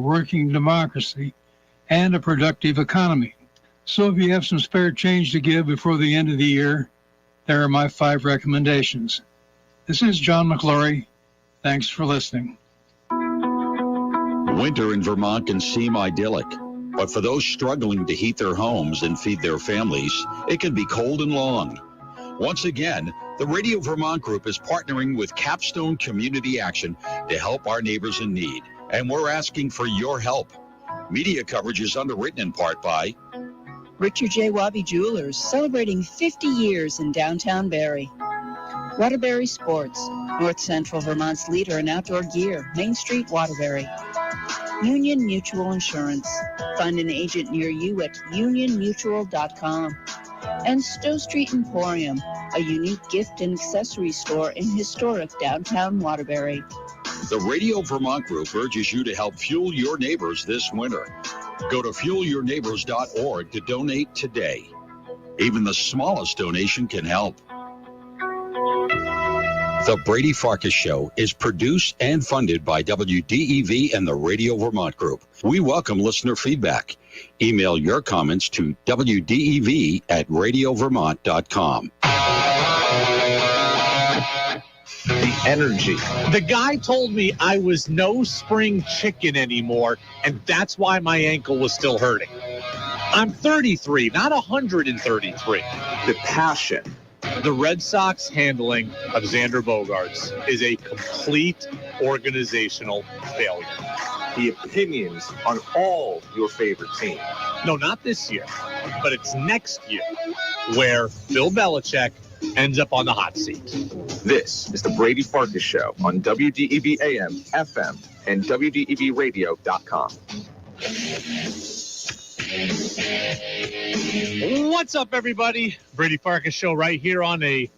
working democracy and a productive economy. So if you have some spare change to give before the end of the year, there are my 5 recommendations. This is John McClory. Thanks for listening. Winter in Vermont can seem idyllic, but for those struggling to heat their homes and feed their families, it can be cold and long. Once again, the Radio Vermont Group is partnering with Capstone Community Action to help our neighbors in need, and we're asking for your help. Media coverage is underwritten in part by Richard J. Wabi Jewelers, celebrating 50 years in downtown Barrie. Waterbury Sports, North Central Vermont's leader in outdoor gear, Main Street, Waterbury. Union Mutual Insurance. Find an agent near you at unionmutual.com. And Stowe Street Emporium, a unique gift and accessory store in historic downtown Waterbury. The Radio Vermont Group urges you to help fuel your neighbors this winter. Go to fuelyourneighbors.org to donate today. Even the smallest donation can help. The Brady Farkas Show is produced and funded by WDEV and the Radio Vermont Group. We welcome listener feedback. Email your comments to wdev@radiovermont.com. The energy. The guy told me I was no spring chicken anymore, and that's why my ankle was still hurting. I'm 33, not 133. The passion. The Red Sox handling of Xander Bogaerts is a complete organizational failure. The opinions on all your favorite teams. No, not this year, but it's next year where Bill Belichick ends up on the hot seat. This is the Brady Farkas Show on WDEV AM, FM, and WDEVradio.com. What's up, everybody? Brady Farkas Show right here on a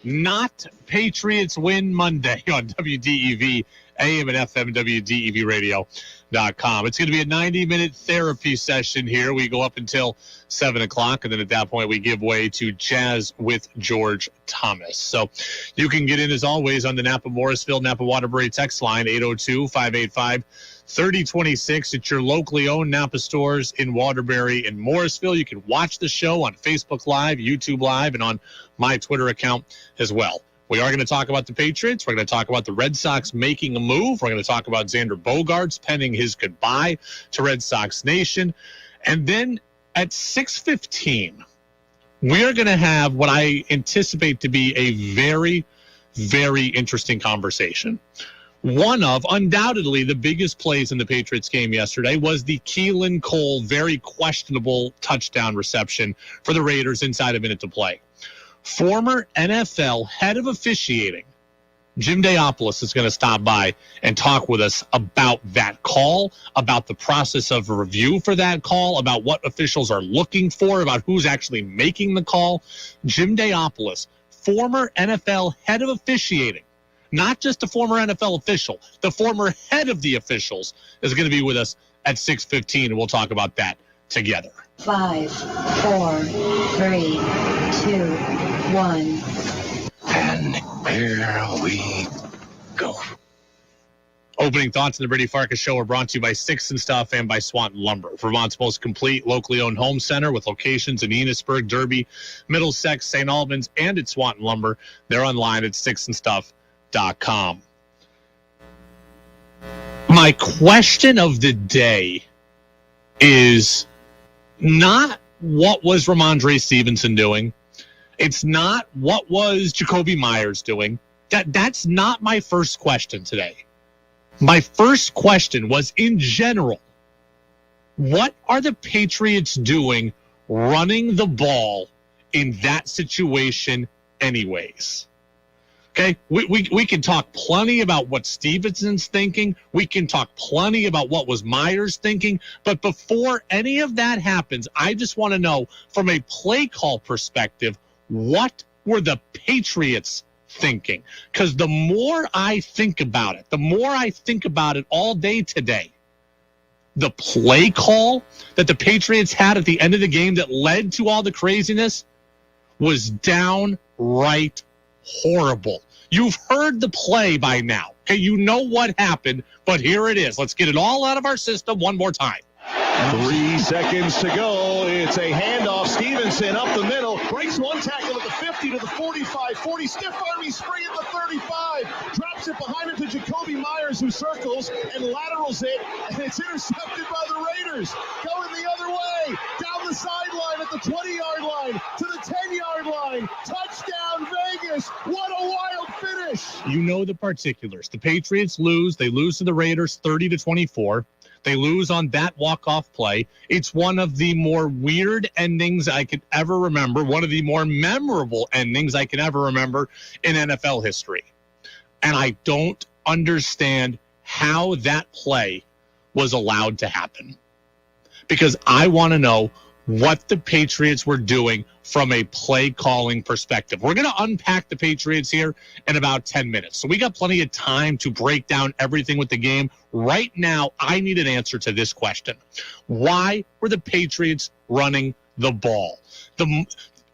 not Patriots win Monday on WDEV AM and FM, WDEVradio.com. It's going to be a 90-minute therapy session here. We go up until 7 o'clock, and then at that point we give way to Jazz with George Thomas. So you can get in, as always, on the Napa Morrisville, Napa Waterbury text line, 802-585-3026. It's your locally owned Napa stores in Waterbury and Morrisville. You can watch the show on Facebook Live, YouTube Live, and on my Twitter account as well. We are going to talk about the Patriots. We're going to talk about the Red Sox making a move. We're going to talk about Xander Bogaerts penning his goodbye to Red Sox Nation. And then at 6:15, we are going to have what I anticipate to be a very, very interesting conversation. One of, undoubtedly, the biggest plays in the Patriots game yesterday was the Keelan Cole very questionable touchdown reception for the Raiders inside a minute to play. Former NFL head of officiating, Jim Daopolous, is going to stop by and talk with us about that call, about the process of review for that call, about what officials are looking for, about who's actually making the call. Jim Daopolous, former NFL head of officiating, not just a former NFL official, the former head of the officials, is going to be with us at 6:15, and we'll talk about that together. 5, 4, 3, 2, 1. And here we go. Opening thoughts in the Brady Farkas Show are brought to you by Sticks and Stuff and by Swanton Lumber, Vermont's most complete locally owned home center with locations in Enosburg, Derby, Middlesex, St. Albans, and at Swanton Lumber. They're online at sticksandstuff.com. My question of the day is not what was Ramondre Stevenson doing. It's not what was Jacoby Myers doing. That's not my first question today. My first question was, in general, what are the Patriots doing running the ball in that situation anyways? Okay, we can talk plenty about what Stevenson's thinking. We can talk plenty about what was Myers thinking. But before any of that happens, I just want to know, from a play call perspective, what were the Patriots thinking? Because the more I think about it, all day today, the play call that the Patriots had at the end of the game that led to all the craziness was downright horrible. You've heard the play by now. Okay, you know what happened, but here it is. Let's get it all out of our system one more time. 3 seconds to go. It's a handoff. Stevenson up the middle. Breaks one tackle at the 50 to the 45. 40. Stiff army spring at the 35. Drops it behind him to Jacoby Myers, who circles and laterals it. And it's intercepted by the Raiders. Going the other way. Down the sideline at the 20-yard line to the 10-yard line. Touchdown, Vegas. What a wild finish. You know the particulars. The Patriots lose. They lose to the Raiders 30-24. They lose on that walk-off play. It's one of the more weird endings I could ever remember, one of the more memorable endings I can ever remember in NFL history. And I don't understand how that play was allowed to happen. Because I want to know what the Patriots were doing from a play calling perspective. We're going to unpack the Patriots here in about 10 minutes. So we got plenty of time to break down everything with the game. Right now, I need an answer to this question. Why were the Patriots running the ball?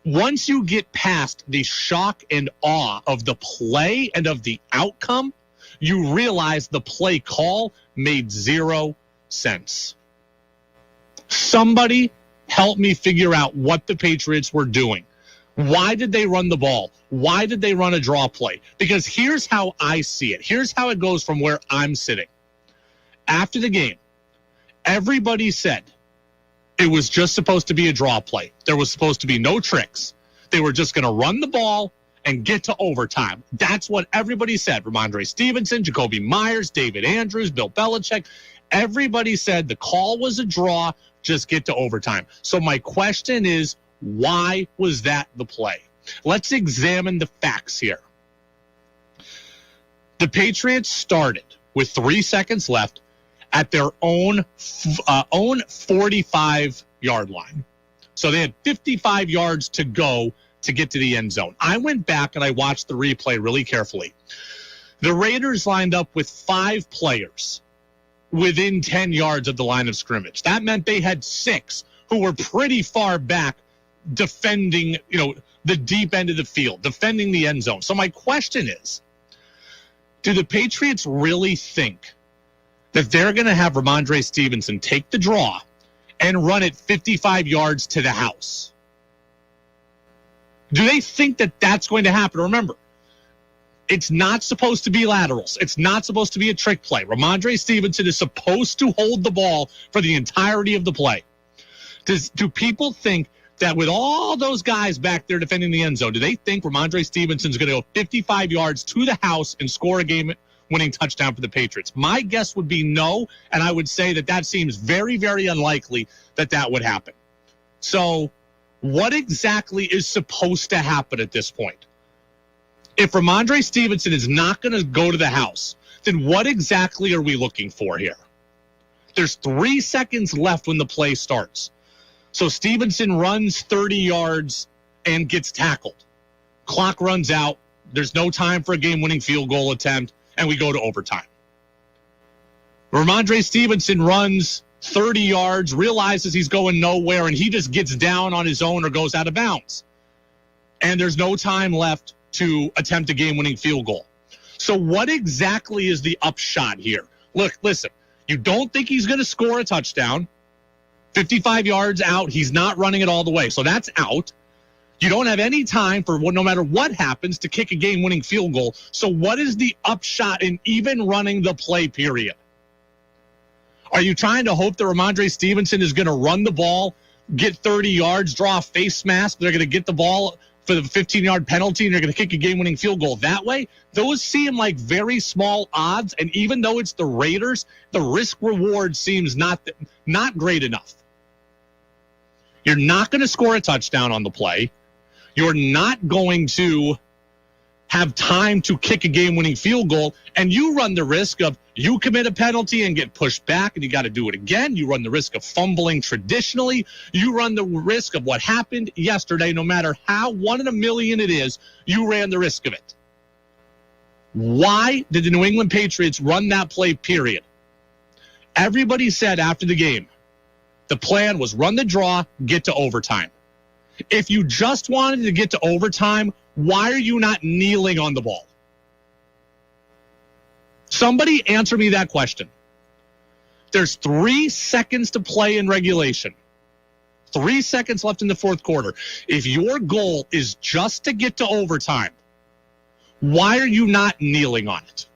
Once you get past the shock and awe of the play and of the outcome, you realize the play call made zero sense. Somebody help me figure out what the Patriots were doing. Why did they run the ball? Why did they run a draw play? Because here's how I see it. Here's how it goes from where I'm sitting. After the game, everybody said it was just supposed to be a draw play. There was supposed to be no tricks. They were just going to run the ball and get to overtime. That's what everybody said. Ramondre Stevenson, Jacoby Myers, David Andrews, Bill Belichick. Everybody said the call was a draw, just get to overtime. So my question is, why was that the play? Let's examine the facts here. The Patriots started with 3 seconds left at their own 45-yard line. So they had 55 yards to go to get to the end zone. I went back and I watched the replay really carefully. The Raiders lined up with 5 players within 10 yards of the line of scrimmage. That meant they had 6 who were pretty far back defending, the deep end of the field, defending the end zone. So my question is, do the Patriots really think that they're going to have Ramondre Stevenson take the draw and run it 55 yards to the house? Do they think that that's going to happen? Remember, it's not supposed to be laterals. It's not supposed to be a trick play. Ramondre Stevenson is supposed to hold the ball for the entirety of the play. Do people think that with all those guys back there defending the end zone, do they think Ramondre Stevenson's going to go 55 yards to the house and score a game-winning touchdown for the Patriots? My guess would be no, and I would say that seems very, very unlikely that would happen. So what exactly is supposed to happen at this point? If Ramondre Stevenson is not going to go to the house, then what exactly are we looking for here? There's 3 seconds left when the play starts. So Stevenson runs 30 yards and gets tackled. Clock runs out. There's no time for a game-winning field goal attempt, and we go to overtime. Ramondre Stevenson runs 30 yards, realizes he's going nowhere, and he just gets down on his own or goes out of bounds. And there's no time left to attempt a game-winning field goal. So what exactly is the upshot here? Look, listen, you don't think he's going to score a touchdown. 55 yards out, he's not running it all the way. So that's out. You don't have any time for no matter what happens to kick a game-winning field goal. So what is the upshot in even running the play period? Are you trying to hope that Ramondre Stevenson is going to run the ball, get 30 yards, draw a face mask, they're going to get the ball for the 15-yard penalty, and they're going to kick a game-winning field goal that way? Those seem like very small odds, and even though it's the Raiders, the risk-reward seems not great enough. You're not going to score a touchdown on the play. You're not going to have time to kick a game-winning field goal, and you run the risk of you commit a penalty and get pushed back, and you got to do it again. You run the risk of fumbling traditionally. You run the risk of what happened yesterday. No matter how 1 in a million it is, you ran the risk of it. Why did the New England Patriots run that play, period? Everybody said after the game, the plan was run the draw, get to overtime. If you just wanted to get to overtime, why are you not kneeling on the ball? Somebody answer me that question. There's 3 seconds to play in regulation. 3 seconds left in the fourth quarter. If your goal is just to get to overtime, why are you not kneeling on it?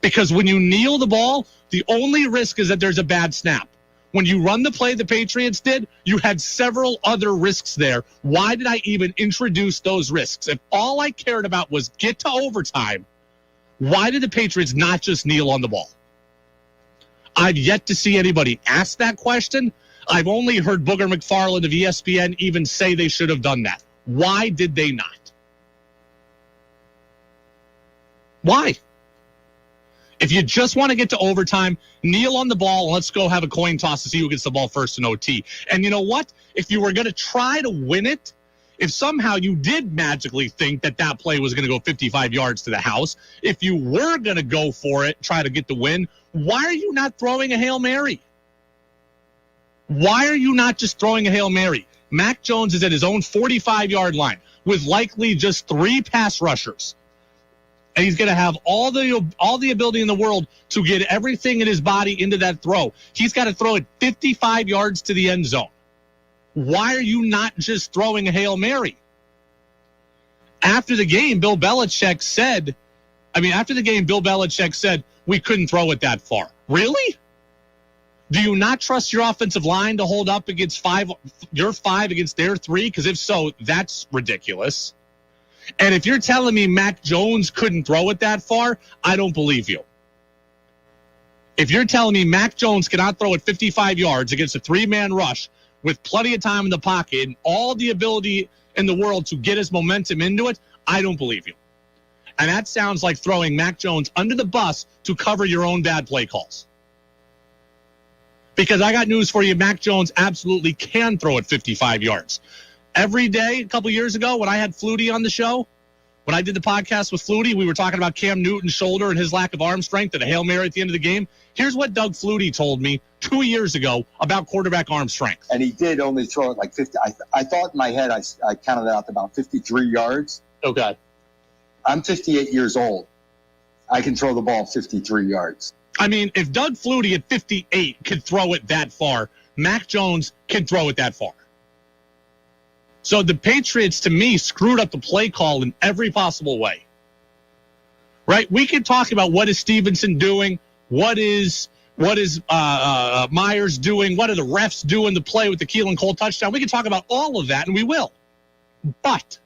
Because when you kneel the ball, the only risk is that there's a bad snap. When you run the play the Patriots did, you had several other risks there. Why did I even introduce those risks? If all I cared about was get to overtime, why did the Patriots not just kneel on the ball? I've yet to see anybody ask that question. I've only heard Booger McFarland of ESPN even say they should have done that. Why did they not? Why? If you just want to get to overtime, kneel on the ball and let's go have a coin toss to see who gets the ball first in OT. And you know what? If you were going to try to win it, if somehow you did magically think that that play was going to go 55 yards to the house, if you were going to go for it, try to get the win, why are you not throwing a Hail Mary? Why are you not just throwing a Hail Mary? Mac Jones is at his own 45-yard line with likely just 3 pass rushers. And he's going to have all the ability in the world to get everything in his body into that throw. He's got to throw it 55 yards to the end zone. Why are you not just throwing a Hail Mary? After the game, Bill Belichick said, we couldn't throw it that far. Really? Do you not trust your offensive line to hold up against your 5 against their 3? Because if so, that's ridiculous. And if you're telling me Mac Jones couldn't throw it that far, I don't believe you. If you're telling me Mac Jones cannot throw it 55 yards against a 3-man rush with plenty of time in the pocket and all the ability in the world to get his momentum into it, I don't believe you. And that sounds like throwing Mac Jones under the bus to cover your own bad play calls. Because I got news for you, Mac Jones absolutely can throw it 55 yards. Every day, a couple years ago, when I had Flutie on the show, when I did the podcast with Flutie, we were talking about Cam Newton's shoulder and his lack of arm strength and a Hail Mary at the end of the game. Here's what Doug Flutie told me 2 years ago about quarterback arm strength. And he did only throw it like 50. I thought in my head, I counted out to about 53 yards. Okay. I'm 58 years old. I can throw the ball 53 yards. I mean, if Doug Flutie at 58 could throw it that far, Mac Jones can throw it that far. So the Patriots, to me, screwed up the play call in every possible way. Right? We can talk about what is Stevenson doing, what is Myers doing, what are the refs doing to play with the Keelan Cole touchdown. We can talk about all of that, and we will. But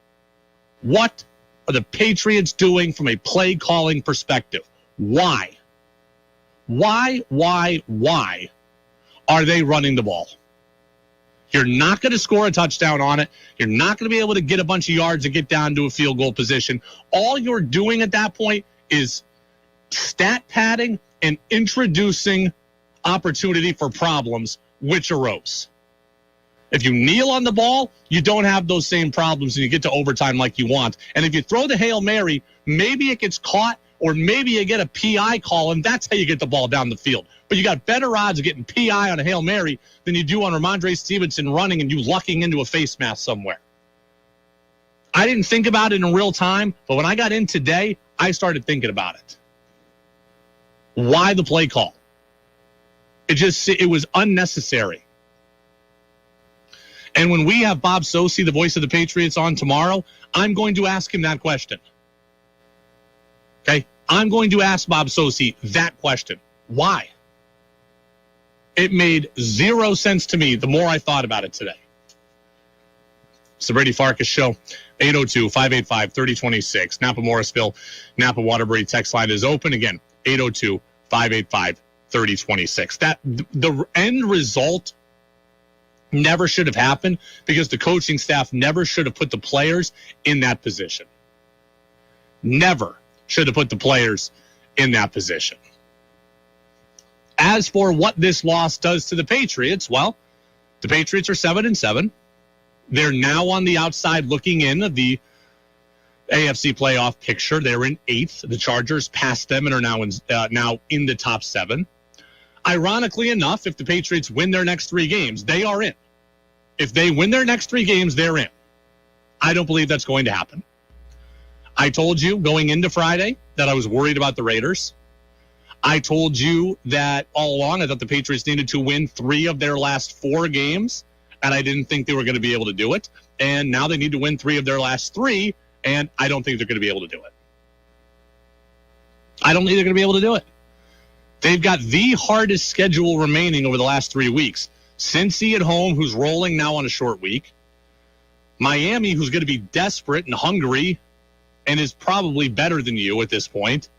what are the Patriots doing from a play calling perspective? Why? Why are they running the ball? You're not going to score a touchdown on it. You're not going to be able to get a bunch of yards and get down to a field goal position. All you're doing at that point is stat padding and introducing opportunity for problems which arose. If you kneel on the ball, you don't have those same problems and you get to overtime like you want. And if you throw the Hail Mary, maybe it gets caught or maybe you get a PI call, and that's how you get the ball down the field. But you got better odds of getting PI on a Hail Mary than you do on Ramondre Stevenson running and you lucking into a face mask somewhere. I didn't think about it in real time, but when I got in today, I started thinking about it. Why the play call? It was unnecessary. And when we have Bob Socci, the voice of the Patriots, on tomorrow, I'm going to ask him that question. Okay? I'm going to ask Bob Socci that question. Why? It made zero sense to me the more I thought about it today. It's the Brady Farkas Show, 802-585-3026. Napa Morrisville, Napa Waterbury text line is open. Again, 802-585-3026. That the end result never should have happened because the coaching staff never should have put the players in that position. Never should have put the players in that position. As for what this loss does to the Patriots, well, the Patriots are 7-7. They're now on the outside looking in of the AFC playoff picture. They're in 8th. The Chargers passed them and are now in the top 7. Ironically enough, if the Patriots win their next 3 games, they are in. If they win their next 3 games, they're in. I don't believe that's going to happen. I told you going into Friday that I was worried about the Raiders. I told you that all along I thought the Patriots needed to win 3 of their last 4 games, and I didn't think they were going to be able to do it. And now they need to win 3 of their last 3, and I don't think they're going to be able to do it. I don't think they're going to be able to do it. They've got the hardest schedule remaining over the last 3 weeks. Cincy at home, who's rolling now on a short week. Miami, who's going to be desperate and hungry and is probably better than you at this point.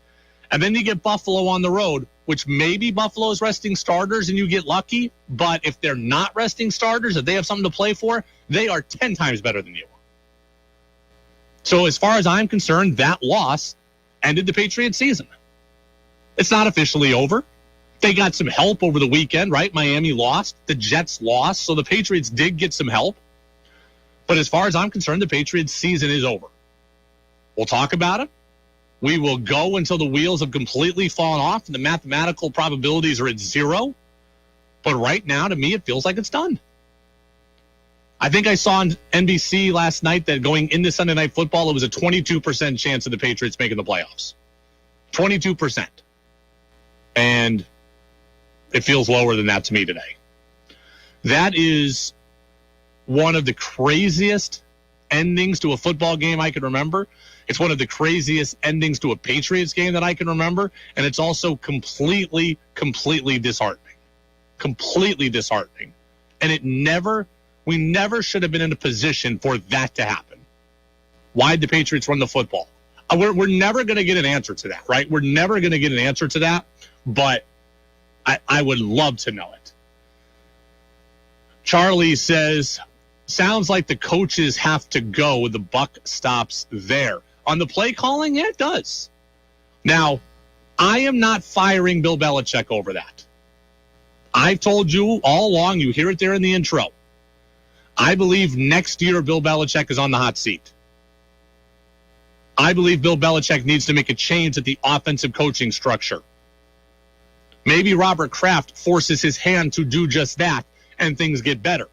And then you get Buffalo on the road, which maybe Buffalo is resting starters and you get lucky. But if they're not resting starters, if they have something to play for, they are 10 times better than you. So as far as I'm concerned, that loss ended the Patriots season. It's not officially over. They got some help over the weekend, right? Miami lost. The Jets lost. So the Patriots did get some help. But as far as I'm concerned, the Patriots season is over. We'll talk about it. We will go until the wheels have completely fallen off and the mathematical probabilities are at 0. But right now, to me, it feels like it's done. I think I saw on NBC last night that going into Sunday Night Football, it was a 22% chance of the Patriots making the playoffs. 22%. And it feels lower than that to me today. That is one of the craziest endings to a football game I can remember. It's one of the craziest endings to a Patriots game that I can remember. And it's also completely disheartening. Completely disheartening. And we never should have been in a position for that to happen. Why'd the Patriots run the football? We're never going to get an answer to that, right? We're never going to get an answer to that, but I would love to know it. Charlie says, sounds like the coaches have to go. The buck stops there. On the play calling, yeah, it does. Now, I am not firing Bill Belichick over that. I've told you all along, you hear it there in the intro. I believe next year Bill Belichick is on the hot seat. I believe Bill Belichick needs to make a change at the offensive coaching structure. Maybe Robert Kraft forces his hand to do just that, and things get better.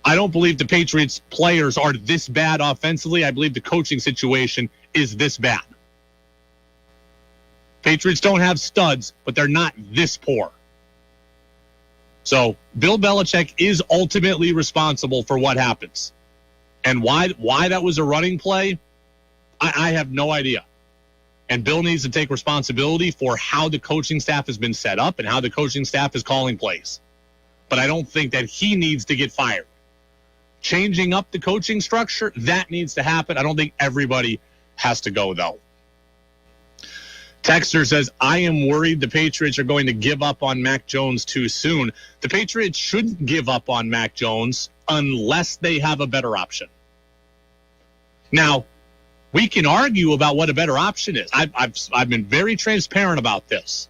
I don't believe the Patriots players are this bad offensively. I believe the coaching situation is this bad. Patriots don't have studs, but they're not this poor. So Bill Belichick is ultimately responsible for what happens. And why that was a running play, I have no idea. And Bill needs to take responsibility for how the coaching staff has been set up and how the coaching staff is calling plays. But I don't think that he needs to get fired. Changing up the coaching structure, that needs to happen. I don't think everybody has to go, though. Texter says, I am worried the Patriots are going to give up on Mac Jones too soon. The Patriots shouldn't give up on Mac Jones unless they have a better option. Now, we can argue about what a better option is. I've been very transparent about this.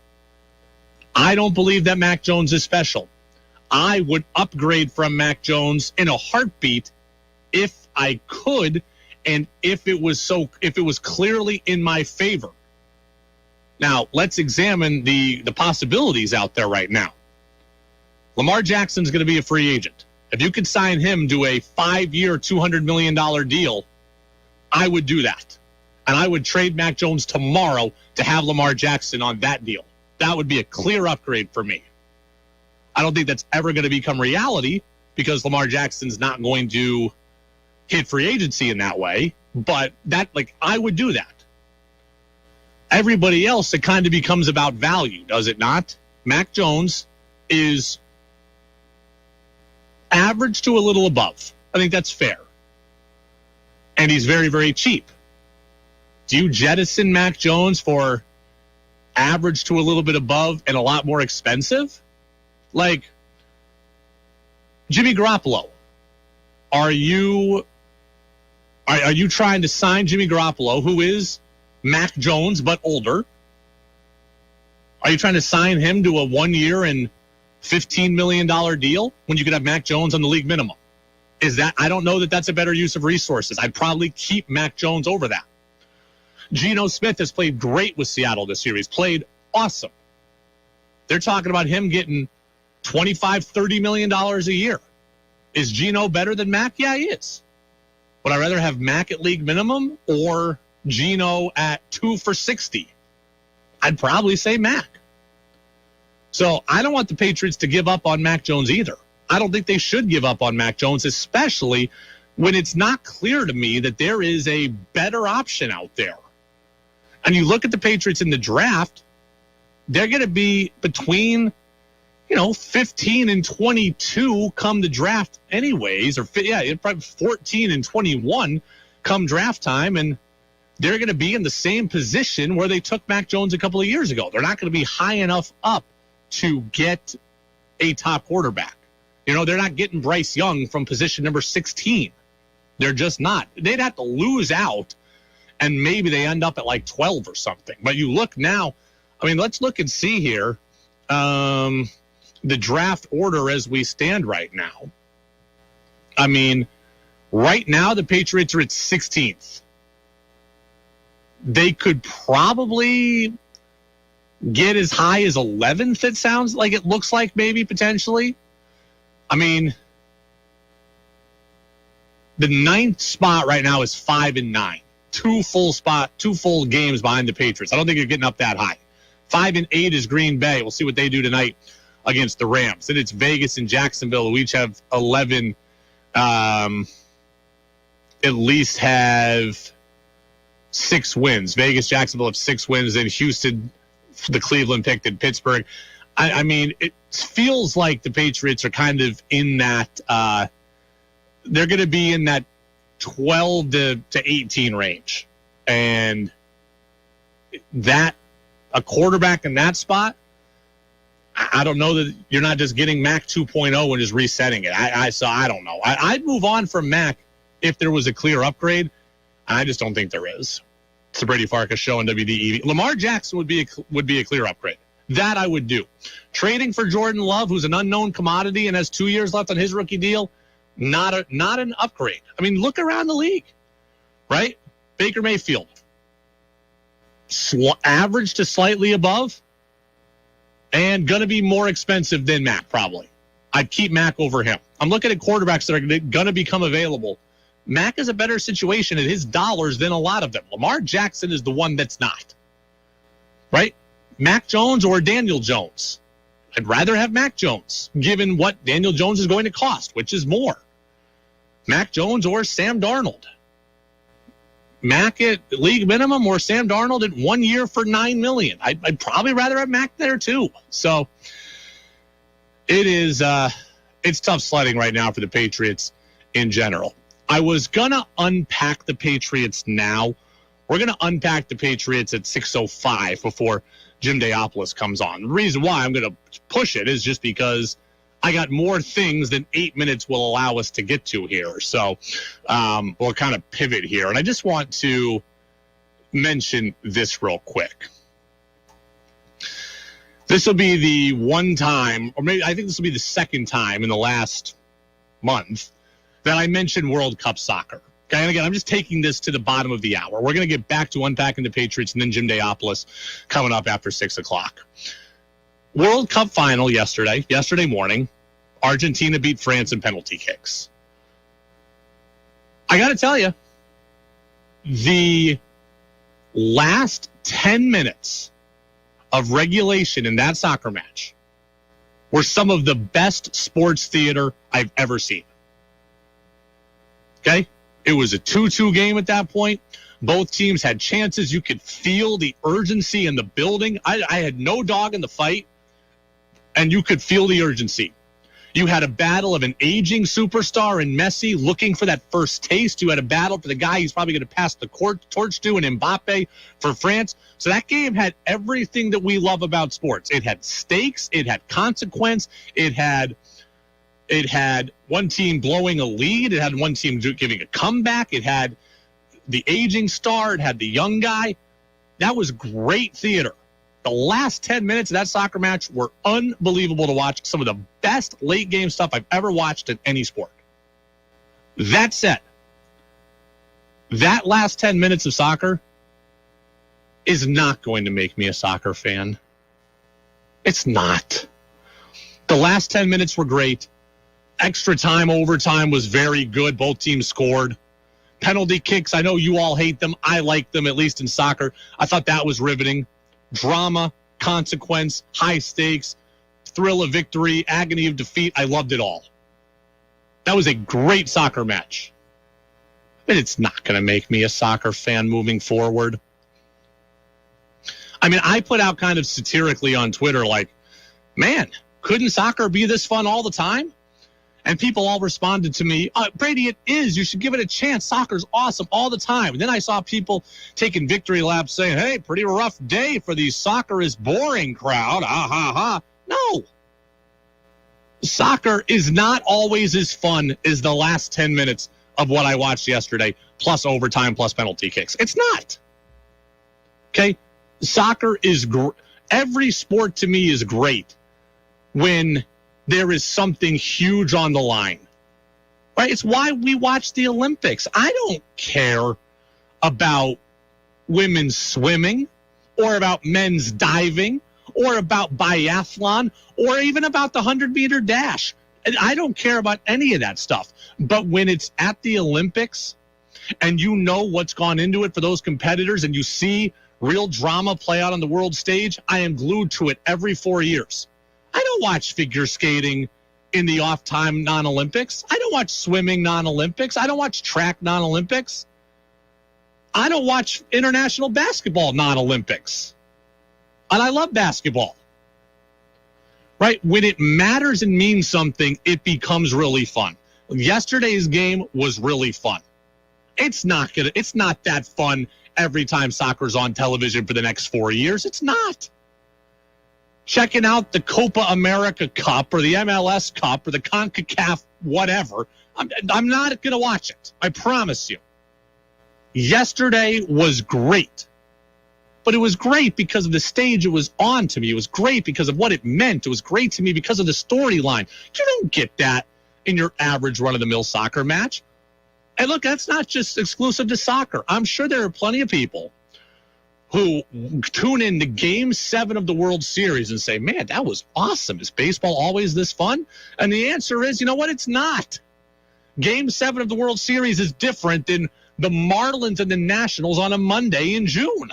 I don't believe that Mac Jones is special. I would upgrade from Mac Jones in a heartbeat if I could, and if it was clearly in my favor. Now, let's examine the possibilities out there right now. Lamar Jackson's going to be a free agent. If you could sign him to a 5-year, $200 million deal, I would do that. And I would trade Mac Jones tomorrow to have Lamar Jackson on that deal. That would be a clear upgrade for me. I don't think that's ever going to become reality because Lamar Jackson's not going to hit free agency in that way. But I would do that. Everybody else, it kind of becomes about value, does it not? Mac Jones is average to a little above. I think that's fair. And he's very, very cheap. Do you jettison Mac Jones for average to a little bit above and a lot more expensive? Like Jimmy Garoppolo. Are you trying to sign Jimmy Garoppolo, who is Mac Jones but older? Are you trying to sign him to a 1-year and $15 million deal when you could have Mac Jones on the league minimum? I don't know that that's a better use of resources. I'd probably keep Mac Jones over that. Geno Smith has played great with Seattle this year. He's played awesome. They're talking about him getting $25, $30 million a year. Is Geno better than Mac? Yeah, he is. Would I rather have Mac at league minimum or Geno at 2 for 60? I'd probably say Mac. So I don't want the Patriots to give up on Mac Jones either. I don't think they should give up on Mac Jones, especially when it's not clear to me that there is a better option out there. And you look at the Patriots in the draft, they're going to be between, 15 and 22 come the draft anyways, or probably 14 and 21 come draft time, and they're going to be in the same position where they took Mac Jones a couple of years ago. They're not going to be high enough up to get a top quarterback. They're not getting Bryce Young from position number 16. They're just not. They'd have to lose out, and maybe they end up at like 12 or something. But you look now, let's look and see here the draft order as we stand right now. Right now the Patriots are at 16th. They could probably get as high as 11th, it sounds like. It looks like maybe potentially. The 9th spot right now is 5-9. Two full games behind the Patriots. I don't think you're getting up that high. 5-8 is Green Bay. We'll see what they do tonight against the Rams. Then it's Vegas and Jacksonville, who each have 11, at least have 6 wins. Vegas, Jacksonville have 6 wins. Then Houston, the Cleveland picked, and Pittsburgh. It feels like the Patriots are kind of in that they're going to be in that 12 to 18 range. And that, a quarterback in that spot, I don't know that you're not just getting Mac 2.0 and just resetting it. So I don't know. I'd move on from Mac if there was a clear upgrade. I just don't think there is. It's the Brady Farkas Show on WDEV. Lamar Jackson would be a clear upgrade. That I would do. Trading for Jordan Love, who's an unknown commodity and has 2 years left on his rookie deal, not an upgrade. Look around the league, right? Baker Mayfield, average to slightly above, and going to be more expensive than Mac probably. I'd keep Mac over him. I'm looking at quarterbacks that are going to become available. Mac is a better situation at his dollars than a lot of them. Lamar Jackson is the one that's not, right? Mac Jones or Daniel Jones? I'd rather have Mac Jones, given what Daniel Jones is going to cost, which is more. Mac Jones or Sam Darnold? Mac at league minimum or Sam Darnold at 1 year for $9 million? I'd probably rather have Mac there too. So it's tough sledding right now for the Patriots in general. I was going to unpack the Patriots now. We're going to unpack the Patriots at 6:05 before Jim Daopolous comes on. The reason why I'm going to push it is just because I got more things than 8 minutes will allow us to get to here. So we'll kind of pivot here. And I just want to mention this real quick. This will be the one time, or maybe I think this will be the second time in the last month that I mentioned World Cup soccer. Okay, and again, I'm just taking this to the bottom of the hour. We're going to get back to Unpacking the Patriots and then Jim Daopolous coming up after 6 o'clock. World Cup final yesterday morning, Argentina beat France in penalty kicks. I got to tell you, the last 10 minutes of regulation in that soccer match were some of the best sports theater I've ever seen. Okay? It was a 2-2 game at that point. Both teams had chances. You could feel the urgency in the building. I had no dog in the fight, and you could feel the urgency. You had a battle of an aging superstar in Messi looking for that first taste. You had a battle for the guy he's probably going to pass the torch to in Mbappe for France. So that game had everything that we love about sports. It had stakes. It had consequence. It had one team blowing a lead. It had one team giving a comeback. It had the aging star. It had the young guy. That was great theater. The last 10 minutes of that soccer match were unbelievable to watch. Some of the best late game stuff I've ever watched in any sport. That said, that last 10 minutes of soccer is not going to make me a soccer fan. It's not. The last 10 minutes were great. Extra time, overtime was very good. Both teams scored. Penalty kicks, I know you all hate them. I like them, at least in soccer. I thought that was riveting. Drama, consequence, high stakes, thrill of victory, agony of defeat. I loved it all. That was a great soccer match. But it's not going to make me a soccer fan moving forward. I mean, I put out kind of satirically on Twitter, like, man, couldn't soccer be this fun all the time? And people all responded to me, Brady, it is. You should give it a chance. Soccer's awesome all the time. And then I saw people taking victory laps saying, hey, pretty rough day for the soccer is boring crowd. Ah, ha, ha. No. Soccer is not always as fun as the last 10 minutes of what I watched yesterday, plus overtime, plus penalty kicks. It's not. Okay? Soccer is every sport to me is great when there is something huge on the line. Right? It's why we watch the Olympics. I don't care about women's swimming or about men's diving or about biathlon or even about the 100-meter dash. I don't care about any of that stuff. But when it's at the Olympics and you know what's gone into it for those competitors and you see real drama play out on the world stage, I am glued to it every 4 years. I don't watch figure skating in the off-time non-Olympics. I don't watch swimming non-Olympics. I don't watch track non-Olympics. I don't watch international basketball non-Olympics. And I love basketball. Right? When it matters and means something, it becomes really fun. Yesterday's game was really fun. It's not that fun every time soccer's on television for the next 4 years. It's not. Checking out the Copa America Cup or the MLS Cup or the CONCACAF whatever, I'm not going to watch it. I promise you. Yesterday was great. But it was great because of the stage it was on to me. It was great because of what it meant. It was great to me because of the storyline. You don't get that in your average run-of-the-mill soccer match. And look, that's not just exclusive to soccer. I'm sure there are plenty of people who tune in to Game 7 of the World Series and say, man, that was awesome. Is baseball always this fun? And the answer is, you know what? It's not. Game 7 of the World Series is different than the Marlins and the Nationals on a Monday in June.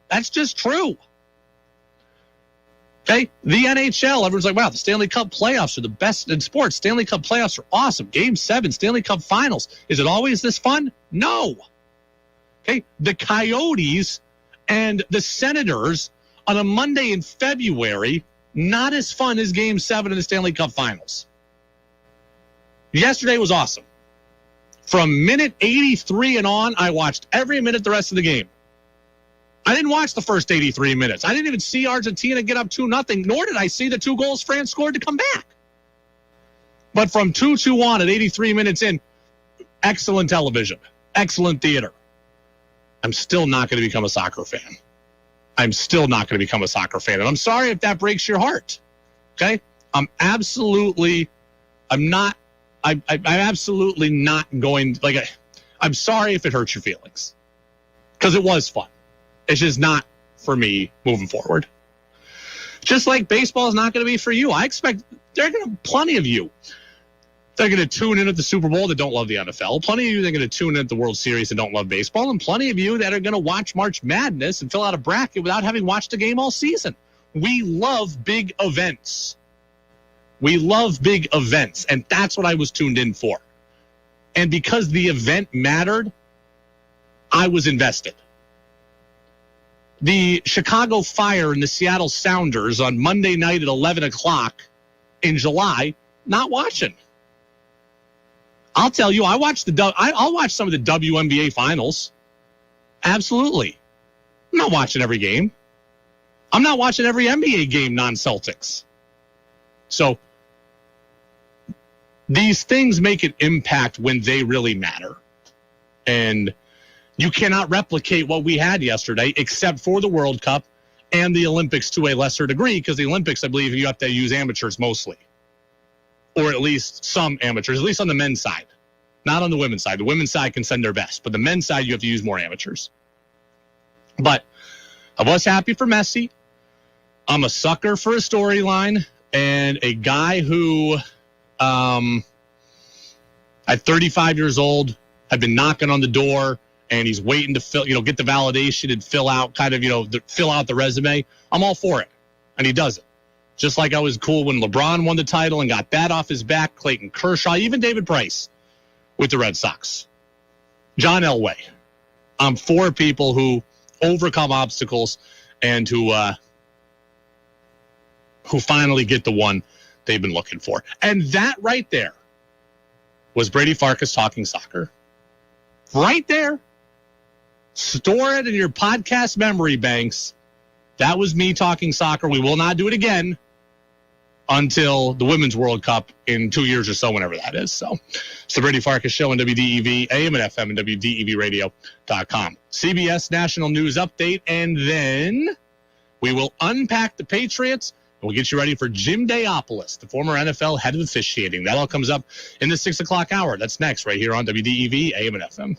That's just true. Okay? The NHL, everyone's like, wow, the Stanley Cup playoffs are the best in sports. Stanley Cup playoffs are awesome. Game 7, Stanley Cup finals. Is it always this fun? No. Okay? The Coyotes and the Senators on a Monday in February, not as fun as Game 7 of the Stanley Cup finals. Yesterday was awesome. From minute 83 and on, I watched every minute the rest of the game. I didn't watch the first 83 minutes. I didn't even see Argentina get up 2-0, nor did I see the 2 goals France scored to come back. But from 2-2 on at 83 minutes in, excellent television, excellent theater. I'm still not going to become a soccer fan. I'm still not going to become a soccer fan. And I'm sorry if that breaks your heart. Okay? I'm absolutely not going, I'm sorry if it hurts your feelings. Because it was fun. It's just not for me moving forward. Just like baseball is not going to be for you. I expect there are going to be plenty of you. They're going to tune in at the Super Bowl that don't love the NFL. Plenty of you that are going to tune in at the World Series and don't love baseball. And plenty of you that are going to watch March Madness and fill out a bracket without having watched a game all season. We love big events. We love big events. And that's what I was tuned in for. And because the event mattered, I was invested. The Chicago Fire and the Seattle Sounders on Monday night at 11 o'clock in July, not watching. I'll tell you, I'll watch some of the WNBA finals. Absolutely. I'm not watching every game. I'm not watching every NBA game non-Celtics. So these things make an impact when they really matter. And you cannot replicate what we had yesterday except for the World Cup and the Olympics to a lesser degree, because the Olympics, I believe, you have to use amateurs mostly. Or at least some amateurs, at least on the men's side. Not on the women's side. The women's side can send their best. But the men's side, you have to use more amateurs. But I was happy for Messi. I'm a sucker for a storyline. And a guy who, at 35 years old, had been knocking on the door and he's waiting to get the validation and fill out the resume, I'm all for it. And he does it. Just like I was cool when LeBron won the title and got that off his back, Clayton Kershaw, even David Price with the Red Sox. John Elway. I'm for people who overcome obstacles and who finally get the one they've been looking for. And that right there was Brady Farkas talking soccer. Right there. Store it in your podcast memory banks. That was me talking soccer. We will not do it again until the Women's World Cup in 2 years or so, whenever that is. So it's the Brady Farkas Show on WDEV, AM and FM, and WDEVradio.com. CBS National News Update, and then we will unpack the Patriots, and we'll get you ready for Jim Daopolous, the former NFL head of officiating. That all comes up in the 6 o'clock hour. That's next right here on WDEV, AM and FM.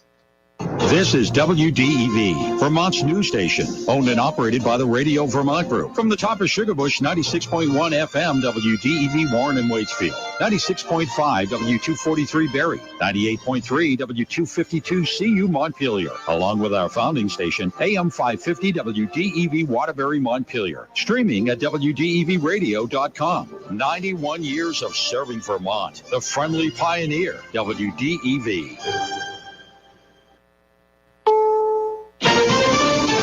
This is WDEV, Vermont's news station, owned and operated by the Radio Vermont Group. From the top of Sugarbush, 96.1 FM, WDEV Warren and Waitsfield, 96.5 W243 Barrie, 98.3 W252 CU Montpelier, along with our founding station, AM 550 WDEV Waterbury Montpelier, streaming at WDEVradio.com. 91 years of serving Vermont, the friendly pioneer, WDEV.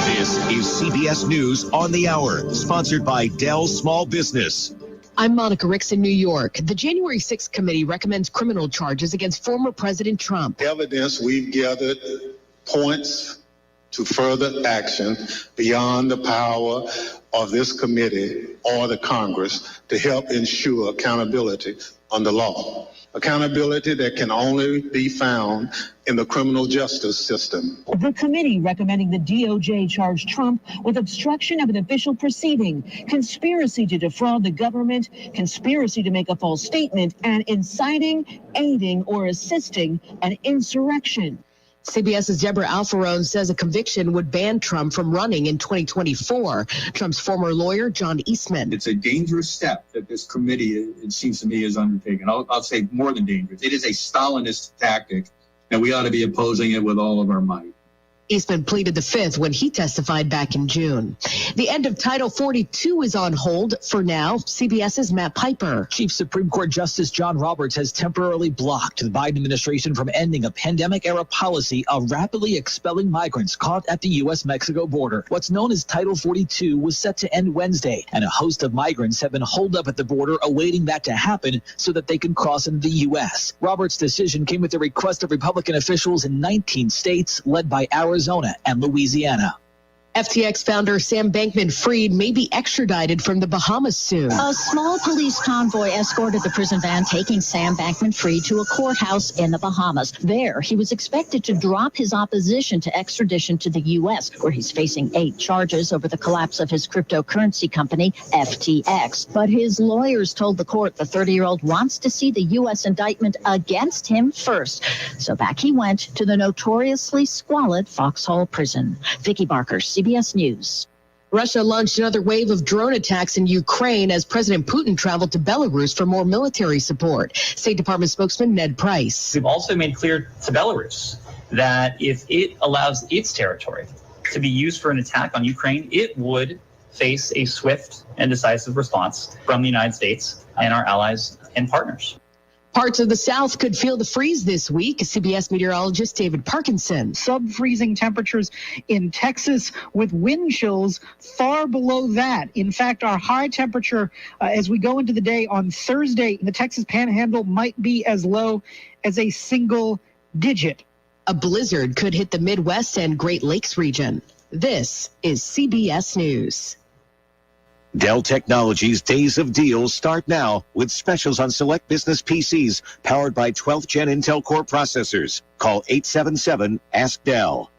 This is CBS News on the Hour, sponsored by Dell Small Business. I'm Monica Ricks in New York. The January 6th committee recommends criminal charges against former President Trump. Evidence we've gathered points to further action beyond the power of this committee or the Congress to help ensure accountability under law. Accountability that can only be found in the criminal justice system. The committee recommending the DOJ charge Trump with obstruction of an official proceeding, conspiracy to defraud the government, conspiracy to make a false statement, and inciting, aiding, or assisting an insurrection. CBS's Deborah Alfarone says a conviction would ban Trump from running in 2024. Trump's former lawyer, John Eastman. It's a dangerous step that this committee, it seems to me, is undertaken. I'll say more than dangerous. It is a Stalinist tactic, and we ought to be opposing it with all of our might. Eastman pleaded the fifth when he testified back in June. The end of Title 42 is on hold for now. CBS's Matt Piper. Chief Supreme Court Justice John Roberts has temporarily blocked the Biden administration from ending a pandemic-era policy of rapidly expelling migrants caught at the U.S.-Mexico border. What's known as Title 42 was set to end Wednesday, and a host of migrants have been holed up at the border awaiting that to happen so that they can cross into the U.S. Roberts' decision came at the request of Republican officials in 19 states, led by Arizona and Louisiana. FTX founder Sam Bankman-Fried may be extradited from the Bahamas soon. A small police convoy escorted the prison van taking Sam Bankman-Fried to a courthouse in the Bahamas. There, he was expected to drop his opposition to extradition to the U.S., where he's facing 8 charges over the collapse of his cryptocurrency company, FTX. But his lawyers told the court the 30-year-old wants to see the U.S. indictment against him first. So back he went to the notoriously squalid Foxhole prison. Vicki Barker, CBS News. Russia launched another wave of drone attacks in Ukraine as President Putin traveled to Belarus for more military support. State Department spokesman Ned Price. We've also made clear to Belarus that if it allows its territory to be used for an attack on Ukraine, it would face a swift and decisive response from the United States and our allies and partners. Parts of the South could feel the freeze this week. CBS meteorologist David Parkinson. Sub-freezing temperatures in Texas with wind chills far below that. In fact, our high temperature as we go into the day on Thursday in the Texas Panhandle might be as low as a single digit. A blizzard could hit the Midwest and Great Lakes region. This is CBS News. Dell Technologies' Days of Deals start now with specials on select business PCs powered by 12th Gen Intel Core processors. Call 877-ASK-DELL.